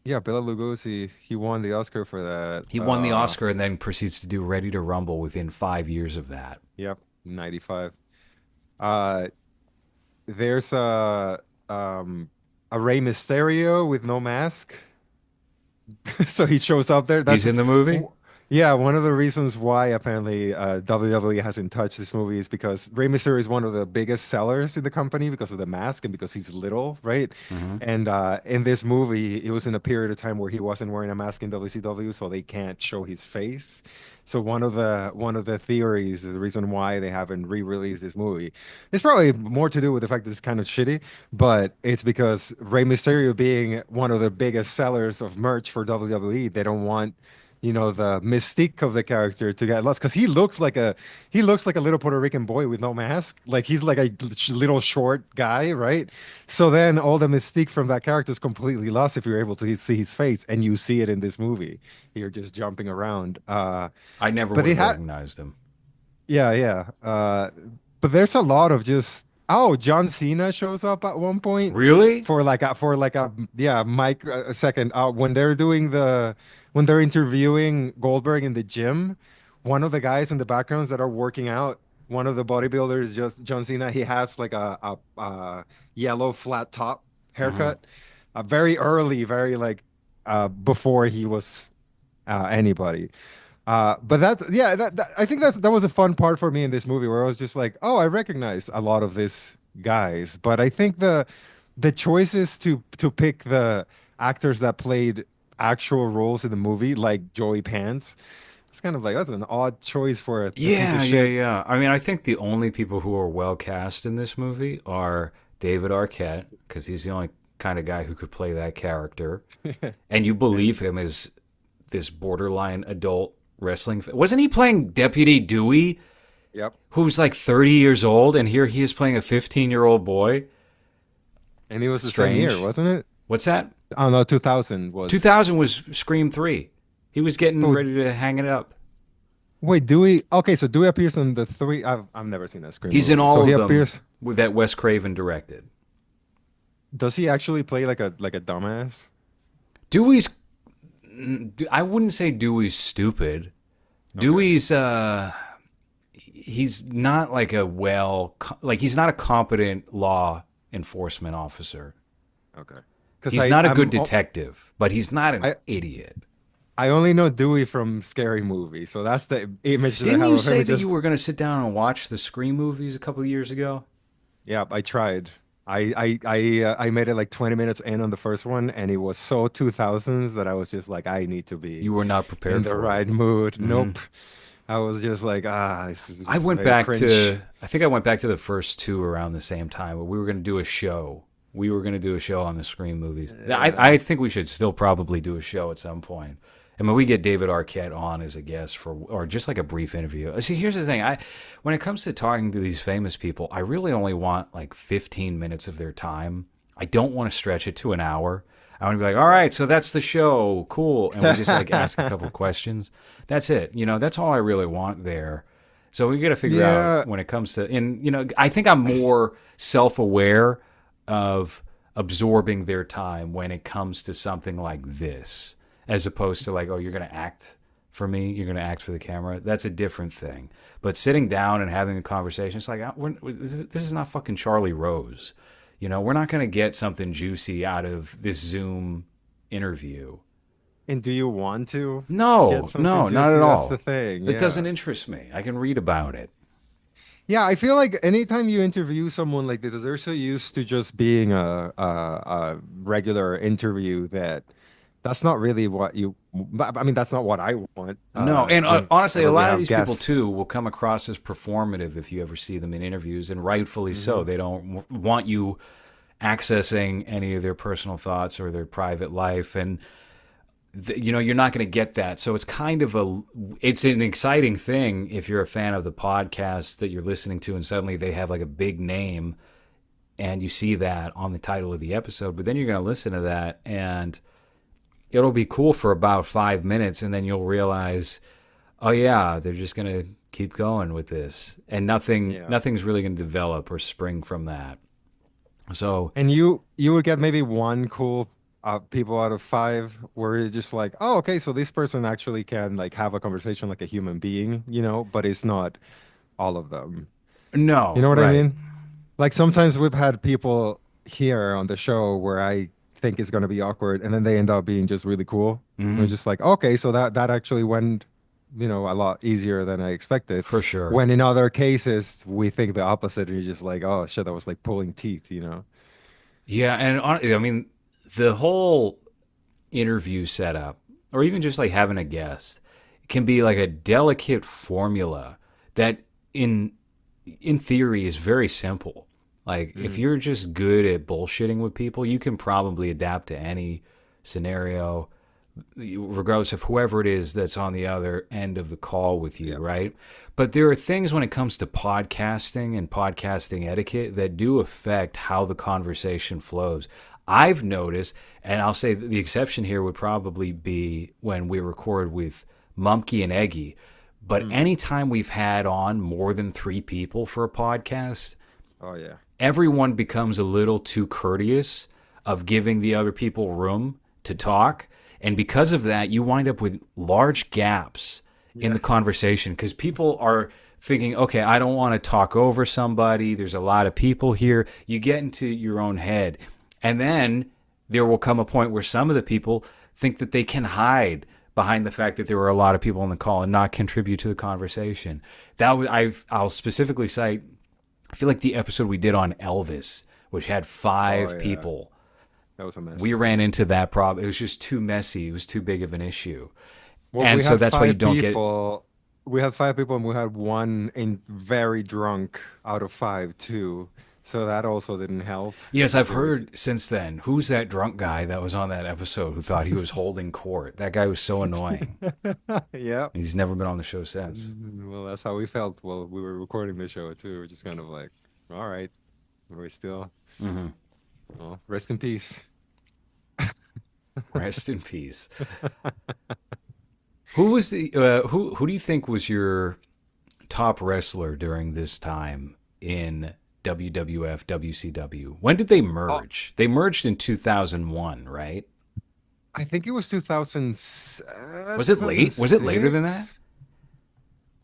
Yeah, Bela Lugosi, he won the Oscar for that. He won the Oscar and then proceeds to do Ready to Rumble within 5 years of that. Yep, 95. Uh, there's a Rey Mysterio with no mask. So he shows up there. He's in the movie? Yeah, one of the reasons why apparently WWE hasn't touched this movie is because Rey Mysterio is one of the biggest sellers in the company because of the mask and because he's little, right? And in this movie, it was in a period of time where he wasn't wearing a mask in WCW, so they can't show his face. So one of the theories, the reason why they haven't re-released this movie, it's probably more to do with the fact that it's kind of shitty, but it's because Rey Mysterio being one of the biggest sellers of merch for WWE, they don't want the mystique of the character to get lost because he looks like a little Puerto Rican boy with no mask. Like he's like a little short guy, right? So then all the mystique from that character is completely lost if you're able to see his face, and you see it in this movie. You're just jumping around. I never But would it have had- recognized him. Yeah. But there's a lot of just John Cena shows up at one point Really? for like a Mike a second when they're interviewing Goldberg in the gym, one of the guys in the backgrounds that are working out, one of the bodybuilders, just John Cena, he has like a yellow flat top haircut, very early, very like before he was anybody. But I think that was a fun part for me in this movie where I was just like, oh, I recognize a lot of these guys. But I think the choices to pick the actors that played actual roles in the movie, like Joey Pants, it's kind of like that's an odd choice for a piece of shit. Yeah. I mean, I think the only people who are well cast in this movie are David Arquette, because he's the only kind of guy who could play that character, and you believe him as this borderline adult wrestling. Wasn't he playing Deputy Dewey, Yep. who's like 30 years old, and here he is playing a 15-year-old boy? And he was the Strange. same year, wasn't it? What's that? Oh no, 2000 was. 2000 was Scream 3. He was getting Oh. ready to hang it up. Wait, Dewey. Okay, so Dewey appears in the three. I've never seen that Scream He's movie. in all so of he them appears. with that Wes Craven directed. Does he actually play like a dumbass? Dewey's I wouldn't say Dewey's stupid. Okay. Dewey's he's not like he's not a competent law enforcement officer. Okay. Because He's not a good detective, but he's not an idiot. I only know Dewey from Scary Movie, so that's the image that I Didn't have you of him. say It that just, you were going to sit down and watch the Scream movies a couple of years ago? yeah, I tried. I made it like 20 minutes in on the first one, and it was so 2000s that I was just like, I need to be You were not in prepared the for right it. mood. Nope. I was just like, this is I just went very back cringe. to, I think I went back to the first two around the same time, but we were going to do a show. We were going to do a show on the Scream movies. I think we should still probably do a show at some point. I mean, we get David Arquette on as a guest or just like a brief interview. See, here's the thing. When it comes to talking to these famous people, I really only want like 15 minutes of their time. I don't want to stretch it to an hour. I want to be like, all right, so that's the show. Cool. And we just like ask a couple questions. That's it. That's all I really want there. So we got to figure Yeah. out when it comes to, and I think I'm more self-aware of absorbing their time when it comes to something like this, as opposed to like, oh, you're going to act for me, you're going to act for the camera. That's a different thing. But sitting down and having a conversation, it's like, this is not fucking Charlie Rose. We're not going to get something juicy out of this Zoom interview. And do you want to No, get something no, not juicy? at That's all. the thing. It Yeah. doesn't interest me. I can read about it. Yeah, I feel like anytime you interview someone like this, they're so used to just being a regular interview that that's not really what you. I mean, that's not what I want. No, and honestly, a Whenever we lot of have these people guests. too will come across as performative if you ever see them in interviews, and rightfully so. Mm-hmm. They don't want you accessing any of their personal thoughts or their private life, and you're not going to get that. So it's an exciting thing if you're a fan of the podcast that you're listening to, and suddenly they have like a big name, and you see that on the title of the episode. But then you're going to listen to that, and it'll be cool for about 5 minutes, and then you'll realize, oh yeah, they're just going to keep going with this, and Yeah. nothing's really going to develop or spring from that. So And you would get maybe one cool people out of five where you're just like, oh, okay, so this person actually can like have a conversation like a human being, but it's not all of them. no, You know what I right. mean? Like sometimes we've had people here on the show where I think is going to be awkward, and then they end up being just really cool. Mm-hmm. We're just like, okay, so that actually went, a lot easier than I expected. For sure. When in other cases we think the opposite, and you're just like, oh shit, that was like pulling teeth. Yeah, and I mean, the whole interview setup, or even just like having a guest, can be like a delicate formula that, in theory, is very simple. Like if you're just good at bullshitting with people, you can probably adapt to any scenario, regardless of whoever it is that's on the other end of the call with you, Yeah. right? But there are things when it comes to podcasting and podcasting etiquette that do affect how the conversation flows. I've noticed, and I'll say that the exception here would probably be when we record with Mumkey and Eggy. But anytime we've had on more than 3 people for a podcast, Oh yeah. everyone becomes a little too courteous of giving the other people room to talk. And because of that, you wind up with large gaps in the conversation because people are thinking, okay, I don't want to talk over somebody. There's a lot of people here. You get into your own head. And then there will come a point where some of the people think that they can hide behind the fact that there were a lot of people on the call and not contribute to the conversation. I'll specifically cite, I feel like the episode we did on Elvis, which had 5 Oh, yeah. people. That was a mess. We ran into that problem. It was just too messy. It was too big of an issue. Well, and we so had that's why you 5 don't people. We had 5 people, and we had one in very drunk out of 5 too. So that also didn't help. Yes, I've heard since then. Who's that drunk guy that was on that episode who thought he was holding court? That guy was so annoying. Yeah. He's never been on the show since. Well, that's how we felt while we were recording the show too. We're just kind of like, all right, we're still. Mm-hmm. Well, rest in peace. Rest in peace. Who was the who do you think was your top wrestler during this time in WWF, WCW? When did they merge? They merged in 2001, right? I think it was 2000, Was it late? Was it later than that?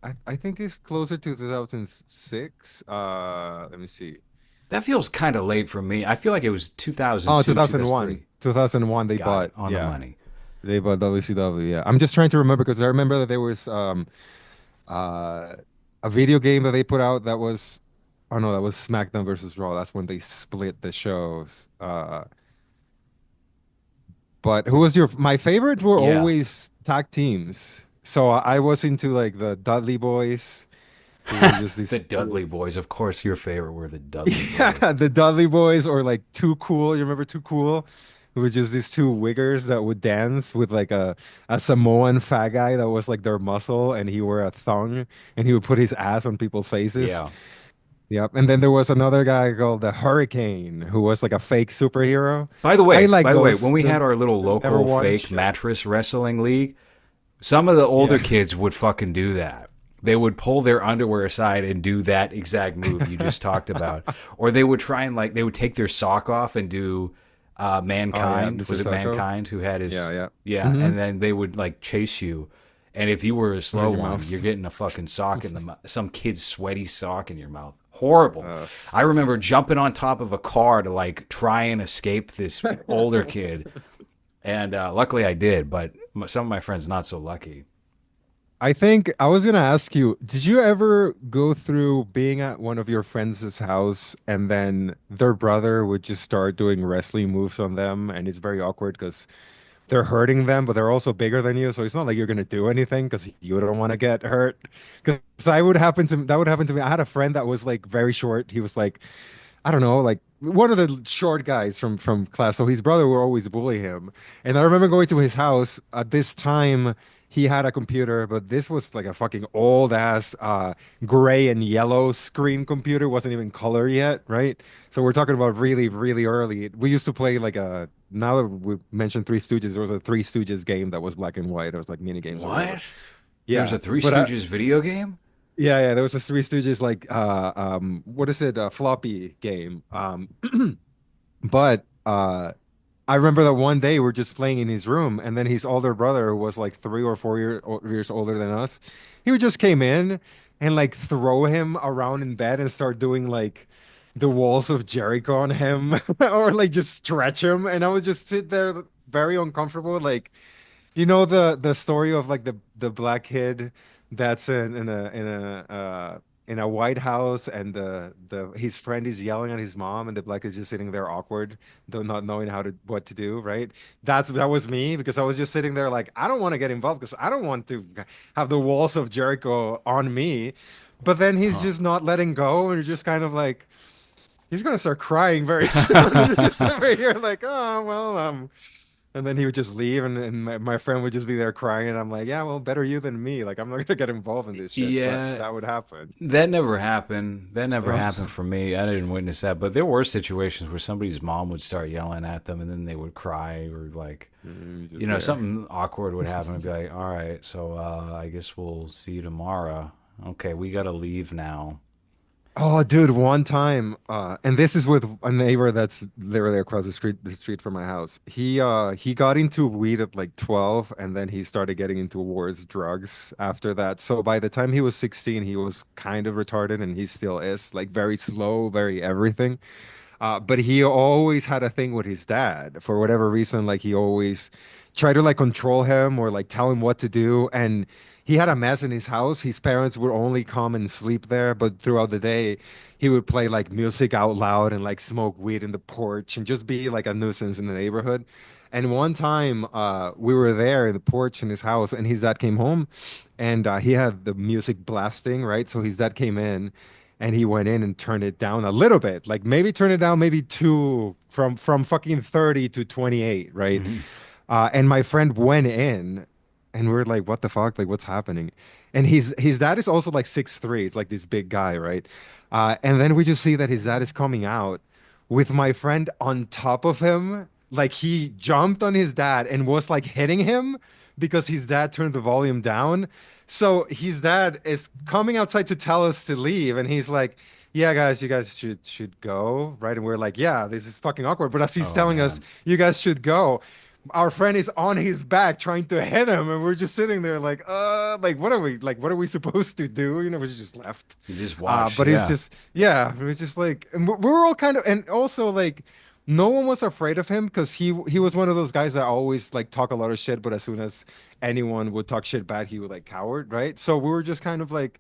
2006. I think it's closer to 2006. Let me see. That feels kind of late for me. I feel like it was Oh, 2002, 2001. 2003. 2001 they Got it. bought. On the Yeah. money. They bought WCW. Yeah. I'm just trying to remember because I remember that there was uh a video game that they put out that was, oh no, that was SmackDown versus Raw. That's when they split the shows. But who was my favorites were Yeah. always tag teams. So I was into like the Dudley Boys, who were just The these Dudley Boys. Of course, your favorite were the Dudley Boys. yeah, the Dudley Boys, or like Too Cool. You remember Too Cool? Who were just these two wiggers that would dance with like a Samoan fat guy that was like their muscle, and he wore a thong, and he would put his ass on people's faces. Yeah. Yep. And then there was another guy called the Hurricane, who was like a fake superhero. I like By the way, when those. we had our little Never local fake watched. mattress wrestling league, some of the older Yeah. kids would fucking do that. They would pull their underwear aside and do that exact move you just talked about. Or they would try and like they would take their sock off and do Oh yeah, Mankind. Mr. Was it Psycho. Mankind who had his Yeah, yeah. yeah, Hmm. and then they would like chase you. And if you were a Right slow in your one, mouth. you're getting a fucking sock in the mouth, some kid's sweaty sock in your mouth. Horrible. Uh, I remember jumping on top of a car to like try and escape this older kid, and luckily I did. But some of my friends not so lucky. I think I was gonna ask you, did you ever go through being at one of your friends' house and then their brother would just start doing wrestling moves on them, and it's very awkward because they're hurting them, but they're also bigger than you, so it's not like you're gonna do anything because you don't want to get hurt. Because I would happen to that would happen to me. I had a friend that was like very short. He was like, I don't know, like one of the short guys from class. So his brother would always bully him. And I remember going to his house at this time. He had a computer, but this was like a fucking old ass gray and yellow screen computer. Wasn't even color yet, right? So we're talking about really, really early. We used to play like a. Now that we mentioned Three Stooges, there was a Three Stooges game that was black and white. It was like mini games or whatever. What? There's Yeah, a Three but Stooges video game? yeah, there was a Three Stooges like what is it, floppy game. But I remember that one day we're just playing in his room, and then his older brother, who was like 3 or 4 years older than us, he would just came in and like throw him around in bed and start doing like the walls of Jericho on him, or like just stretch him, and I would just sit there very uncomfortable, like the story of like the black kid that's in a White House, and the his friend is yelling at his mom, and the black is just sitting there awkward, though not knowing what to do, right? That was me, because I was just sitting there like I don't want to get involved because I don't want to have the walls of Jericho on me. But then he's Huh. just not letting go, and you're just kind of like he's gonna start crying very soon. It's just over here like, oh well, and then he would just leave, and my friend would just be there crying, and I'm like, yeah, well, better you than me. Like, I'm not gonna get involved in this shit, but Yeah, that would happen. that never happened. That never happened Ugh. for me. I didn't witness that. But there were situations where somebody's mom would start yelling at them and then they would cry or like, Just there. something awkward would happen. I'd be like, all right, so I guess we'll see you tomorrow. Okay, we got to leave now. Oh, dude, one time, and this is with a neighbor that's literally across the street from my house. He got into weed at like 12, and then he started getting into worse drugs after that. So by the time he was 16, he was kind of retarded, and he still is, like very slow, very everything. But he always had a thing with his dad for whatever reason. Like he always tried to like control him or like tell him what to do. And he had a mess in his house. His parents would only come and sleep there, but throughout the day, he would play like music out loud and like smoke weed in the porch and just be like a nuisance in the neighborhood. And one time, we were there in the porch in his house, and his dad came home, and he had the music blasting, right? So his dad came in, and he went in and turned it down a little bit, like maybe turn it down maybe two from fucking 30 to 28, right? Hmm. And my friend went in, and we're like, what the fuck? Like, what's happening? And his dad is also like 6'3". It's like this big guy, right? And then we just see that his dad is coming out with my friend on top of him. Like he jumped on his dad and was like hitting him because his dad turned the volume down. So his dad is coming outside to tell us to leave, and he's like, "Yeah, guys, you guys should go, right?" And we're like, "Yeah, this is fucking awkward." But as he's Oh, telling us, man. "You guys should go," our friend is on his back trying to hit him, and we're just sitting there like what are we supposed to do? We just left. You just watched, But it's yeah. just, yeah, it was just like, and we're all kind of, and also like, no one was afraid of him because he was one of those guys that always like talk a lot of shit, but as soon as anyone would talk shit bad, he would like coward, right? So we were just kind of like,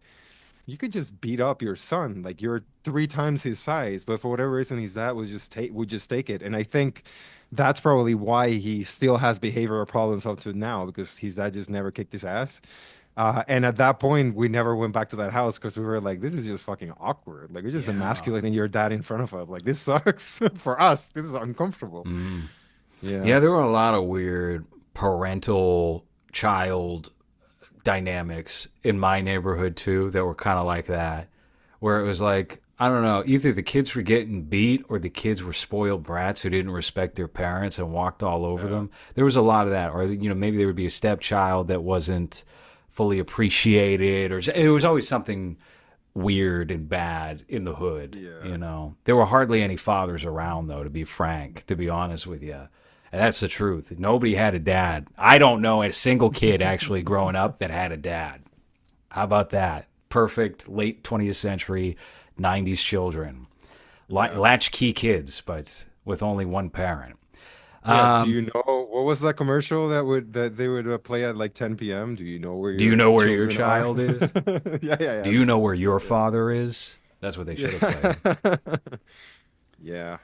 you could just beat up your son, like you're 3 times his size, but for whatever reason, his dad was just take would just take it, and I think that's probably why he still has behavioral problems up to now because his dad just never kicked his ass. And at that point, we never went back to that house because we were like, this is just fucking awkward. Like, we're just Yeah. emasculating your dad in front of us. Like, this sucks for us. This is uncomfortable. Mm. Yeah. Yeah, there were a lot of weird parental child dynamics in my neighborhood too that were kind of like that, where it was like, I don't know, either the kids were getting beat or the kids were spoiled brats who didn't respect their parents and walked all over Yeah. them. There was a lot of that, or maybe there would be a stepchild that wasn't fully appreciated, or it was always something weird and bad in the hood. Yeah. There were hardly any fathers around, though, to be frank, to be honest with you. And that's the truth. Nobody had a dad. I don't know a single kid actually growing up that had a dad. How about that? Perfect late 20th century, 90s children. Yeah. Latchkey kids, but with only one parent. Yeah. Do Um, you know what was that commercial that they would play at like 10 p.m.? Do you know where do you your know where your children are? child is? Yeah, yeah, Do yeah. you know where your father is? That's what they should have played. Yeah. Yeah.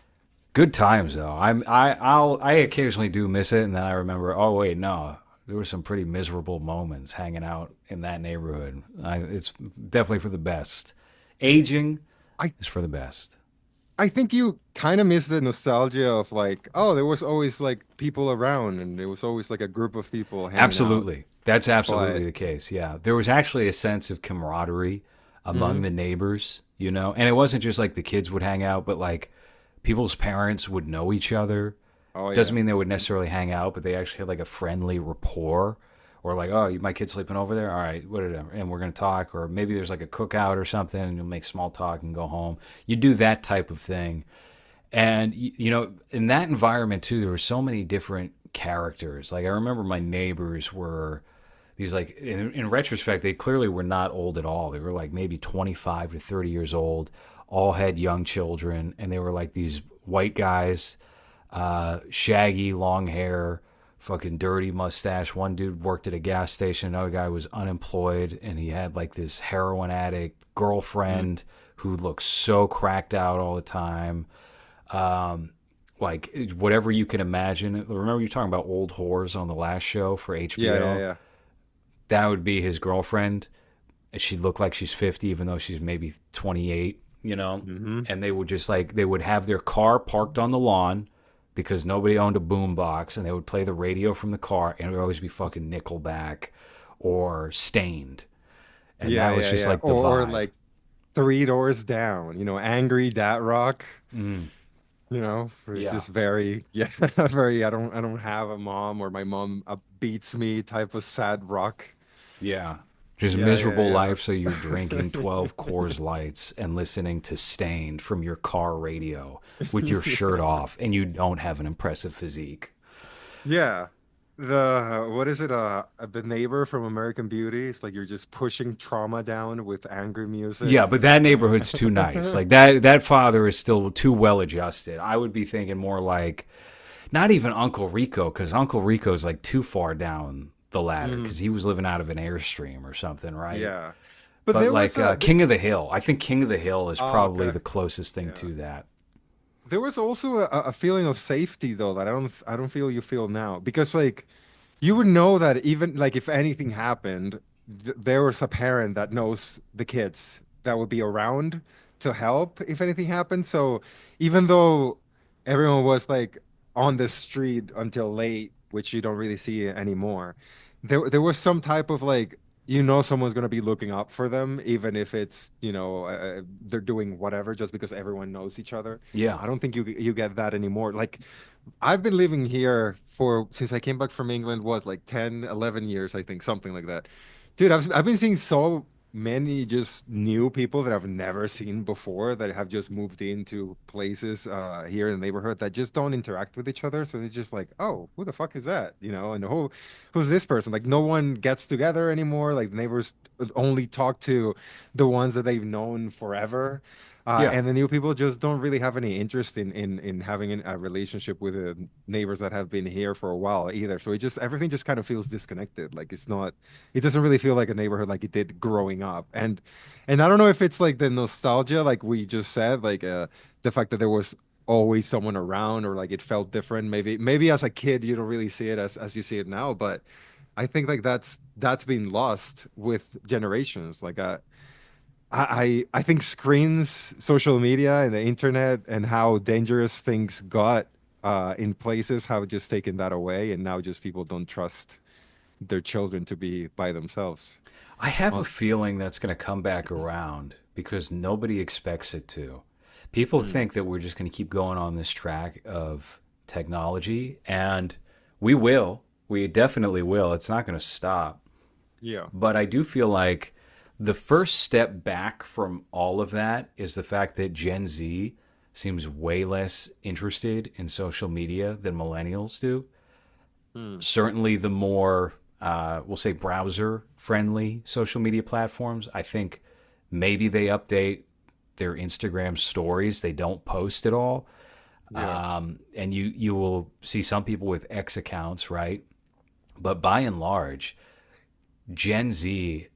Good times though. I occasionally do miss it, and then I remember. Oh wait, no, there were some pretty miserable moments hanging out in that neighborhood. It's definitely for the best. Aging I is for the best. I think you kind of miss the nostalgia of like, oh, there was always like people around and there was always like a group of people hanging out. Absolutely, that's absolutely But the case. Yeah, there was actually a sense of camaraderie among Mhm. the neighbors. And it wasn't just like the kids would hang out, but like people's parents would know each other. Oh Doesn't yeah. mean they would necessarily hang out, but they actually had like a friendly rapport. Or like, oh, my kid's sleeping over there. All right, whatever, and we're gonna talk. Or maybe there's like a cookout or something, and you'll make small talk and go home. You do that type of thing, and in that environment too, there were so many different characters. Like I remember my neighbors were these like in retrospect, they clearly were not old at all. They were like maybe 25 to 30 years old. All had young children, and they were like these white guys, shaggy, long hair, fucking dirty mustache. One dude worked at a gas station. Another guy was unemployed, and he had like this heroin addict Mhm. girlfriend who looked so cracked out all the time. Um, like whatever you can imagine. Remember you talking about old whores on the last show for Yeah, yeah, HBO? yeah. That would be his girlfriend. And she looked like she's 50, even though she's maybe 28. Hmm. And they would just like they would have their car parked on the lawn because nobody owned a boom box, and they would play the radio from the car, and it would always be fucking Nickelback or Stained, and Yeah, that was yeah, just yeah. like the Or vibe. like Three Doors Down, angry dad rock, Mm, where it's yeah, just very, yeah, very I don't have a mom or my mom beats me type of sad rock. yeah. Just Yeah, yeah, miserable yeah. life, so you're drinking 12 Coors Lights and listening to Stained from your car radio with your shirt Yeah. off, and you don't have an impressive physique. Yeah. The what is it? The neighbor from American Beauty. It's like you're just pushing trauma down with angry Yeah, music. but that neighborhood's too nice. Like that father is still too well adjusted. I would be thinking more like not even Uncle Rico, because Uncle Rico's like too far down the ladder Mhm. because he was living out of an Airstream or something, right? Yeah. But But there was like King of the Hill, I think King of the Hill is oh, probably okay. the closest thing Yeah. to that. There was also a feeling of safety though that I don't feel you feel now because like you would know that even like if anything happened, there was a parent that knows the kids that would be around to help if anything happened. So even though everyone was like on the street until late, which you don't really see anymore, there was some type of like someone's going to be looking up for them even if it's they're doing whatever just because everyone knows each other. Yeah. I don't think you get that anymore. Like I've been living here for since I came back from England, what, like 10, 11 years, I think, something like that. Dude, I've been seeing so many just new people that I've never seen before that have just moved into places here in the neighborhood that just don't interact with each other. So it's just like, oh, who the fuck is that? You know, and who's this person? Like no one gets together anymore. Like the neighbors only talk to the ones that they've known forever. Yeah. And the new people just don't really have any interest in having a relationship with the neighbors that have been here for a while either. So it just everything just kind of feels disconnected. Like it's not, it doesn't really feel like a neighborhood like it did growing up. And I don't know if it's like the nostalgia, like we just said, like the fact that there was always someone around, or like it felt different. Maybe as a kid you don't really see it as you see it now, but I think like that's been lost with generations. Like I think screens, social media, and the internet, and how dangerous things got in places have just taken that away, and now just people don't trust their children to be by themselves. I have a Well, feeling that's going to come back around because nobody expects it to. People mm, think that we're just going to keep going on this track of technology, and we will. We definitely will. It's not going to stop. yeah. But I do feel like the first step back from all of that is the fact that Gen Z seems way less interested in social media than millennials do. Mm, Certainly, the more, we'll say, browser friendly social media platforms, I think maybe they update their Instagram stories. They don't post at all. yeah. And you will see some people with X accounts, right? But by and large, Gen Z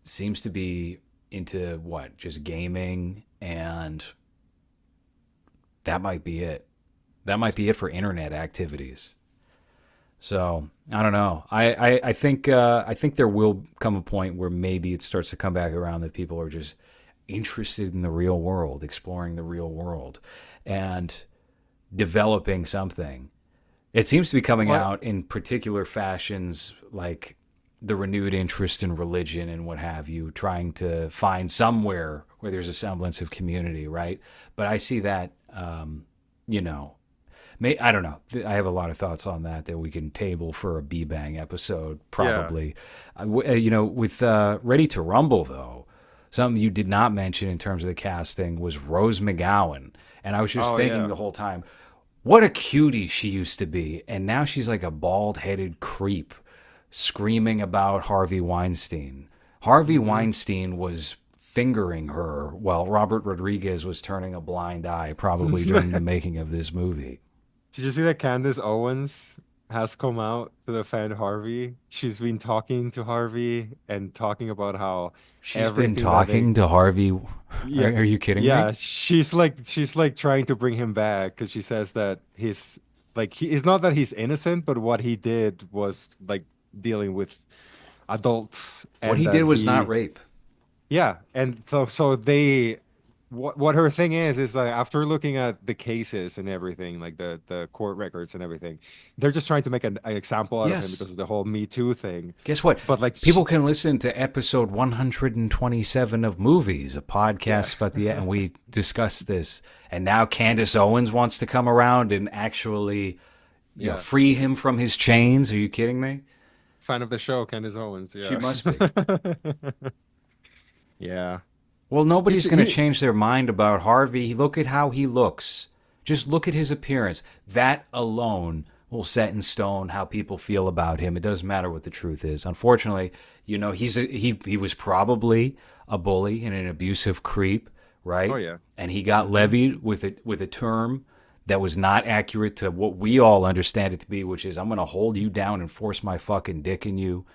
seems to be into what? Just gaming, and that might be it. That might be it for internet activities. So I don't know. I think there will come a point where maybe it starts to come back around that people are just interested in the real world, exploring the real world, and developing something. It seems to be coming What? out in particular fashions, like the renewed interest in religion and what have you, trying to find somewhere where there's a semblance of community, right? But I see that, you know, I don't know. I have a lot of thoughts on that that we can table for a B-Bang episode, Yeah. probably. With Ready to Rumble, though, something you did not mention in terms of the casting was Rose McGowan. And I was just Oh thinking yeah. the whole time, what a cutie she used to be. And now she's like a bald headed creep screaming about Harvey Weinstein. Harvey Hmm. Weinstein was fingering her while Robert Rodriguez was turning a blind eye, probably during the making of this movie. Did you see that Candace Owens has come out to defend Harvey? She's been talking to Harvey and talking about how She's been everything that they, talking to Harvey. yeah, Are you kidding me? yeah, she's like trying to bring him back because she says that he's like he it's not that he's innocent, but what he did was like dealing with adults, What and he did that was not he, rape. yeah, and so they, what her thing is like after looking at the cases and everything, like the court records and everything, they're just trying to make an example out of him because Yes. of the whole Me Too thing. Guess what? But like, People can listen to episode 127 of Movies, a yeah, podcast about the, and we discussed this. And now Candace Owens wants to come around and actually, yeah, free him from his chains. Are you kidding me? fan of the show, Candace Owens. She Yeah, must be. yeah. Well, He's nobody's going to he, change their mind about Harvey. Look at how he looks. Just look at his appearance. That alone will set in stone how people feel about him. It doesn't matter what the truth is. Unfortunately, he was probably a bully and an abusive creep, oh right? yeah. And he got Hmm. levied with a term that was not accurate to what we all understand it to be, which is I'm going to hold you down and force my fucking dick in you.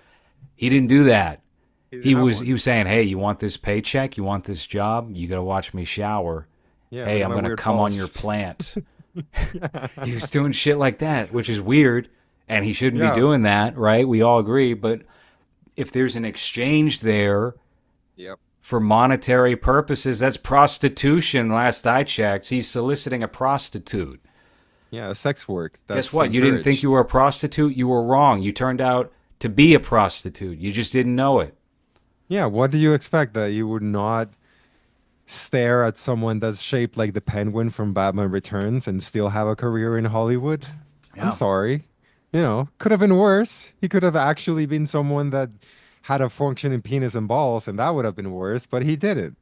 He didn't do that. He didn't He have was one. he was saying, "Hey, you want this paycheck? You want this job? You got to watch me shower. Yeah, Hey, look at I'm my going to weird come on your balls. plant." Yeah. He was doing shit like that, which is weird, and he shouldn't be Yeah. doing that, right? We all agree, but if there's an exchange there Yep. for monetary purposes, that's prostitution. Last I checked, he's soliciting a prostitute. Yeah, sex work Guess that's what? You didn't think you encouraged. were a prostitute? You were wrong. You turned out to be a prostitute. You just didn't know it. Yeah, what do you expect, that you would not stare at someone that's shaped like the penguin from Batman Returns and still have a career in Hollywood? I'm Yeah. sorry. Could have been worse. He could have actually been someone that had a functioning penis and balls, and that would have been worse, but he didn't.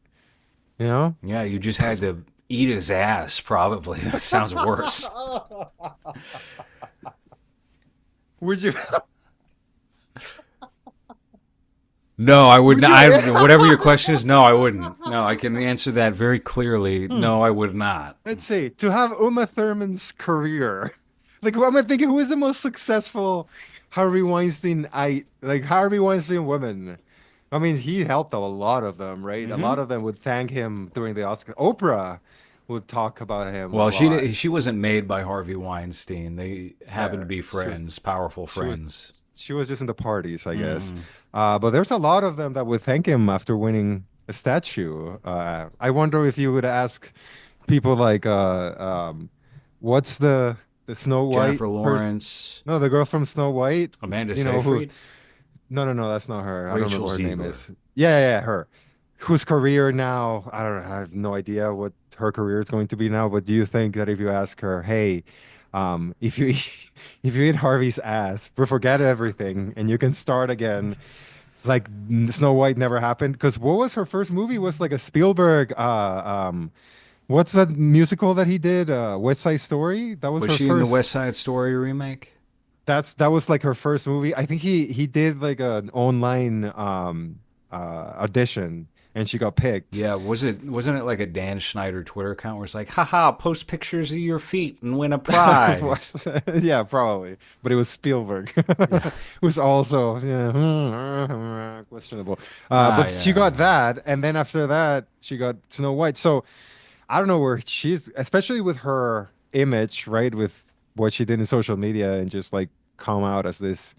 You know? Yeah, you just had to eat his ass, probably. That sounds worse. Would you? No, I would Would not. you? Whatever your question is, no, I wouldn't. No, I can answer that very clearly. No, I would not. Let's see. To have Uma Thurman's career, like what am I thinking? Who is the most successful Harvey Weinstein? Like Harvey Weinstein woman. I mean, he helped a lot of them, right? A Hmm. lot of them would thank him during the Oscar. Oprah would talk about him a Well, lot. she wasn't made by Harvey Weinstein. They happened to Fair. be friends, powerful She was friends. she was just in the parties, I guess. Hmm. But there's a lot of them that would thank him after winning a statue. I wonder if you would ask people like, what's the Snow White Jennifer person? Lawrence, No, the girl from Snow White. Amanda You know who? Seyfried, No, that's not her. I don't remember Rachel what her name Ziegler. is. Yeah, her. Whose career now? I don't know. I have no idea what her career is going to be now. But do you think that if you ask her, hey, if you if you eat Harvey's ass, but forget everything and you can start again, like Snow White never happened? Because what was her first movie? Was like a Spielberg. What's that musical that he did? West Side Story. That was Was her she in the first. West Side Story remake? That was like her first movie. I think he did like an online audition and she got picked. Yeah, wasn't it like a Dan Schneider Twitter account where it's like, haha, post pictures of your feet and win a prize. Yeah, probably. But it was Spielberg, Yeah. who's also yeah, questionable. Ah, But she got yeah. that, and then after that, she got Snow White. So I don't know where she's, especially with her image, right? With what she did in social media and just like come out as this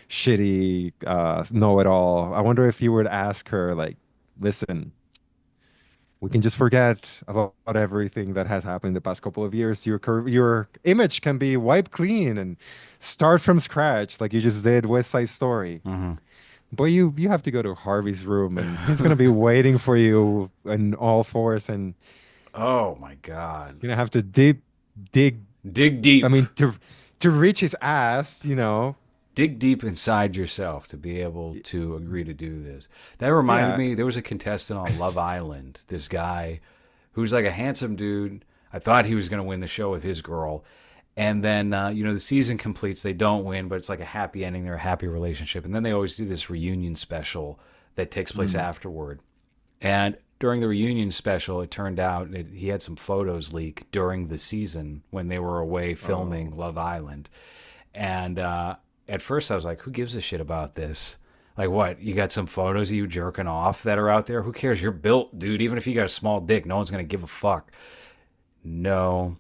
shitty know-it-all. I wonder if you were to ask her, like, listen, we can just forget about everything that has happened in the past couple of years. Your image can be wiped clean and start from scratch, like you just did West Side Story. Hmm. But you have to go to Harvey's room, and he's gonna be waiting for you in all fours, and Oh my God. you're gonna have to dig. Dig I deep. mean, to reach his ass, you know. Dig deep inside yourself to be able to agree to do this. That reminded Yeah. me, there was a contestant on Love Island, this guy who's like a handsome dude. I thought he was going to win the show with his girl. And then, the season completes. They don't win, but it's like a happy ending. They're a happy relationship. And then they always do this reunion special that takes place Mm. afterward. And during the reunion special, it turned out that he had some photos leak during the season when they were away filming Oh. Love Island. And at first, I was like, who gives a shit about this? Like, what? You got some photos of you jerking off that are out there? Who cares? You're built, dude. Even if you got a small dick, no one's going to give a fuck. No.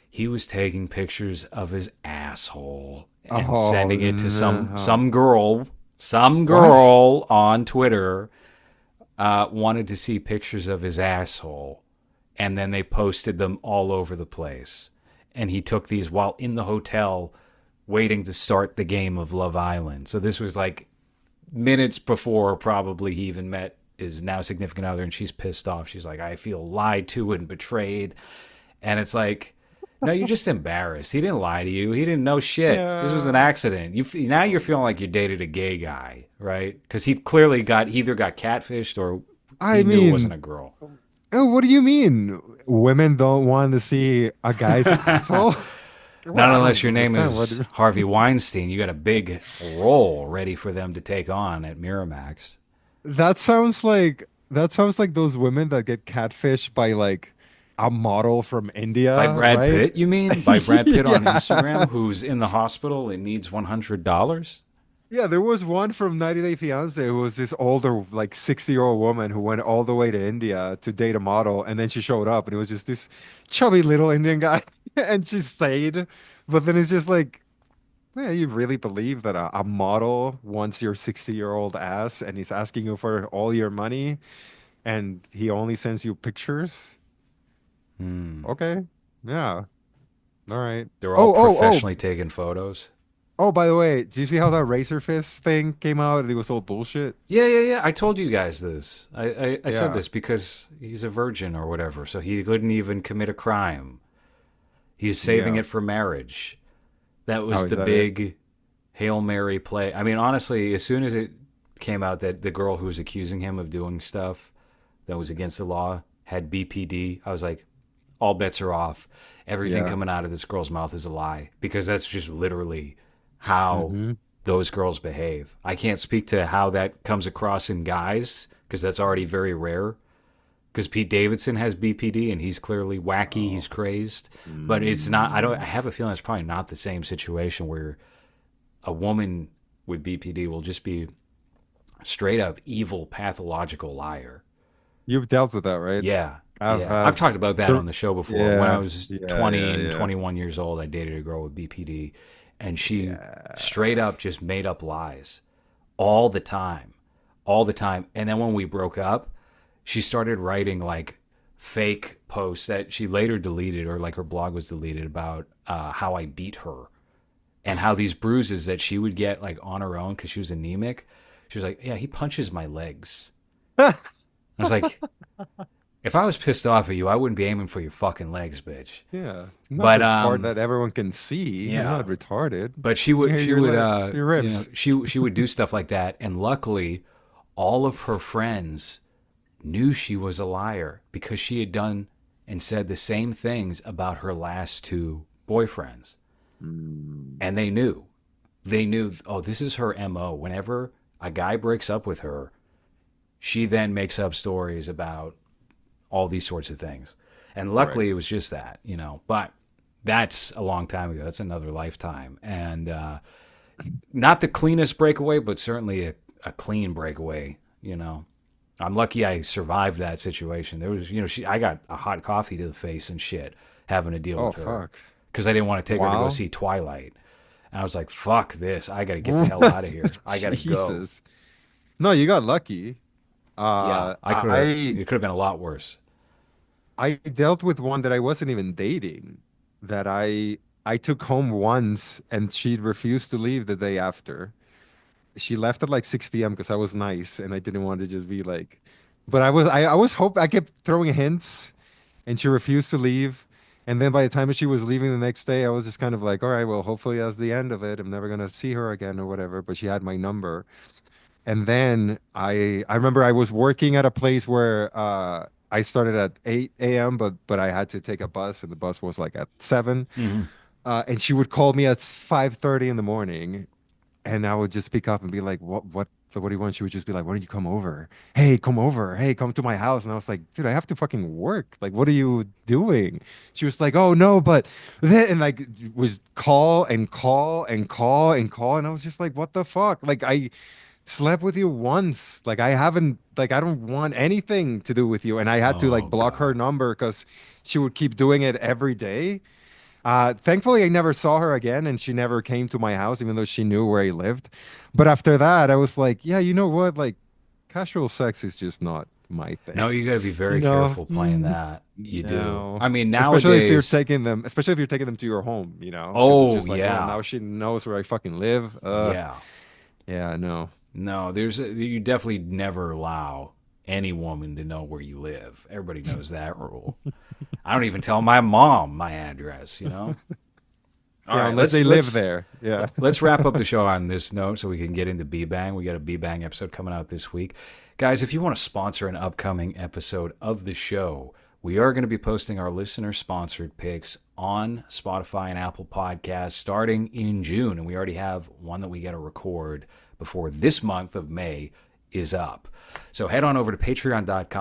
He was taking pictures of his asshole and Oh sending it to no. some What? girl on Twitter wanted to see pictures of his asshole, and then they posted them all over the place. And he took these while in the hotel waiting to start the game of Love Island. So this was like minutes before probably he even met his now significant other, and she's pissed off. She's like, I feel lied to and betrayed. And it's like, no, you're just embarrassed. He didn't lie to you. He didn't know shit. This was an Yeah. accident. Now you're feeling like you dated a gay guy, right? Because he clearly got catfished, or I he knew it wasn't mean, a girl. oh, what do you mean? Women don't want to see a guy's asshole? Well, Not I unless don't your name understand is Harvey Weinstein. You got a big role ready for them to take on at Miramax. that sounds like those women that get catfished by like a model from By India, Brad right? Pitt, you mean? By Brad Pitt on Yeah. Instagram, who's in the hospital and needs $100? Yeah, there was one from 90 Day Fiance who was this older, like 60-year-old woman who went all the way to India to date a model, and then she showed up, and it was just this chubby little Indian guy, and she stayed. But then it's just like, man, you really believe that a model wants your 60-year-old ass, and he's asking you for all your money, and he only sends you pictures? Hmm. Okay, yeah, all right. They're all Oh, oh, oh, professionally taken photos. oh, by the way, do you see how that Razor Fist thing came out and it was all bullshit? Yeah. I told you guys this. I said Yeah. this because he's a virgin or whatever, so he couldn't even commit a crime. He's saving Yeah. it for marriage. That Oh, was is the that it? big Hail Mary play. I mean, honestly, as soon as it came out that the girl who was accusing him of doing stuff that was against the law had BPD, I was like, all bets are off. Everything Yeah. coming out of this girl's mouth is a lie, because that's just literally how Mm-hmm. those girls behave. I can't speak to how that comes across in guys, because that's already very rare. Because Pete Davidson has BPD and he's clearly wacky, he's crazed. But it's not, I have a feeling it's probably not the same situation where a woman with BPD will just be straight up evil, pathological liar. You've dealt with that, right? Yeah. I've- Yeah. I've talked about that the- on the show before. yeah, When I was yeah, 20 yeah, and yeah. 21 years old, I dated a girl with BPD, and she straight up just made up lies all the time. All the time. And then when we broke up, she started writing like fake posts that she later deleted, or like her blog was deleted, about how I beat her and how these bruises that she would get like on her own because she was anemic. She was like, yeah, he punches my legs. I was like, if I was pissed off at you, I wouldn't be aiming for your fucking legs, bitch. Yeah. But, Not the part that everyone can see. yeah. You're not retarded. But she would, Yeah, she your would, leg- your you ribs. know, she would do stuff like that. And luckily, all of her friends knew she was a liar, because she had done and said the same things about her last two boyfriends. And they knew. They knew, oh, this is her MO. Whenever a guy breaks up with her, she then makes up stories about all these sorts of things. And luckily it was just that, you know. But that's a long time ago. That's another lifetime. And not the cleanest breakaway, but certainly a clean breakaway, you know. I'm lucky I survived that situation. There was, you know, I got a hot coffee to the face and shit having to deal Oh, with her. fuck. Because I didn't want to take her to go Wow. see Twilight. And I was like, fuck this. I got to get the hell out of here. I got to go. Jesus. No, you got lucky. Yeah, I could have. It could have been a lot worse. I dealt with one that I wasn't even dating, that I took home once and she refused to leave the day after. She left at like 6 p.m. because I was nice and I didn't want to just be like, but I was I kept throwing hints and she refused to leave. And then by the time she was leaving the next day, I was just kind of like, all right, well, hopefully that's the end of it. I'm never gonna see her again or whatever. But she had my number. And then I remember I was working at a place where I started at 8 a.m. but I had to take a bus and the bus was like at 7. And she would call me at 5:30 in the morning, and I would just pick up and be like, what do you want? She would just be like, why don't you come over? Hey, come over. Hey, come to my house. And I was like, dude, I have to fucking work. Like, what are you doing? She was like, oh no, but then, and like would call and call and call and call. And I was just like, what the fuck? Like, I slept with you once. Like, I haven't, like, I don't want anything to do with you. And I had to like Oh, block her number because she would keep doing it every day. Thankfully, I never saw her again, and she never came to my house, even though she knew where I lived. But after that, I was like, yeah, you know what? Like, casual sex is just not my thing. No, you got to be very You know, careful playing that. You no. do. I mean, Especially if you're nowadays. especially if you're taking them to your home, you know? 'Cause Oh, it's just like, yeah. now she knows where I fucking live. Yeah. Yeah, no. No, you definitely never allow any woman to know where you live. Everybody knows that rule. I don't even tell my mom my address, you know? All Yeah, right, unless they live there. Yeah. Let's wrap up the show on this note so we can get into B-Bang. We got a B-Bang episode coming out this week. Guys, if you want to sponsor an upcoming episode of the show, we are going to be posting our listener-sponsored picks on Spotify and Apple Podcasts starting in June. And we already have one that we got to record before this month of May is up. So head on over to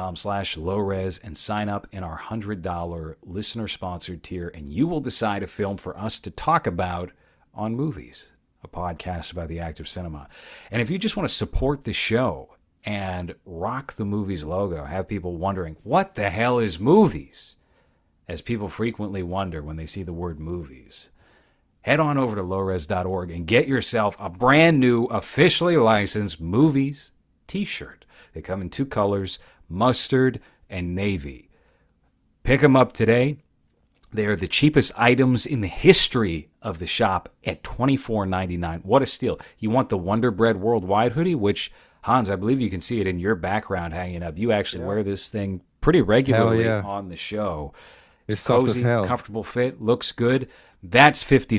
patreon.com/lowres and sign up in our $100 listener-sponsored tier, and you will decide a film for us to talk about on Movies, a podcast about the act of cinema. And if you just want to support the show and rock the Movies logo, have people wondering, what the hell is Movies? As people frequently wonder when they see the word movies. Head on over to lowres.org and get yourself a brand new, officially licensed Movies t-shirt. They come in 2 colors, mustard and navy. Pick them up today. They are the cheapest items in the history of the shop at $24.99. What a steal. You want the Wonder Bread Worldwide hoodie, which, Hans, I believe you can see it in your background hanging up. You actually wear this thing pretty regularly yeah. on the show. It's soft as cozy, hell. comfortable fit, looks good. That's $54,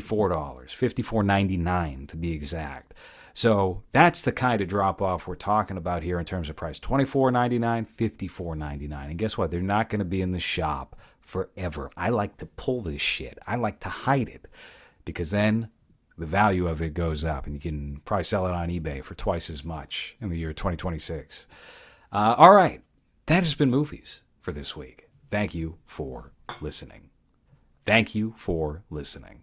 $54.99 to be exact. So that's the kind of drop off we're talking about here in terms of price. $24.99, $54.99. And guess what? They're not going to be in the shop forever. I like to pull this shit. I like to hide it because then the value of it goes up and you can probably sell it on eBay for twice as much in the year 2026. All right. That has been movies for this week. Thank you for listening. Thank you for listening.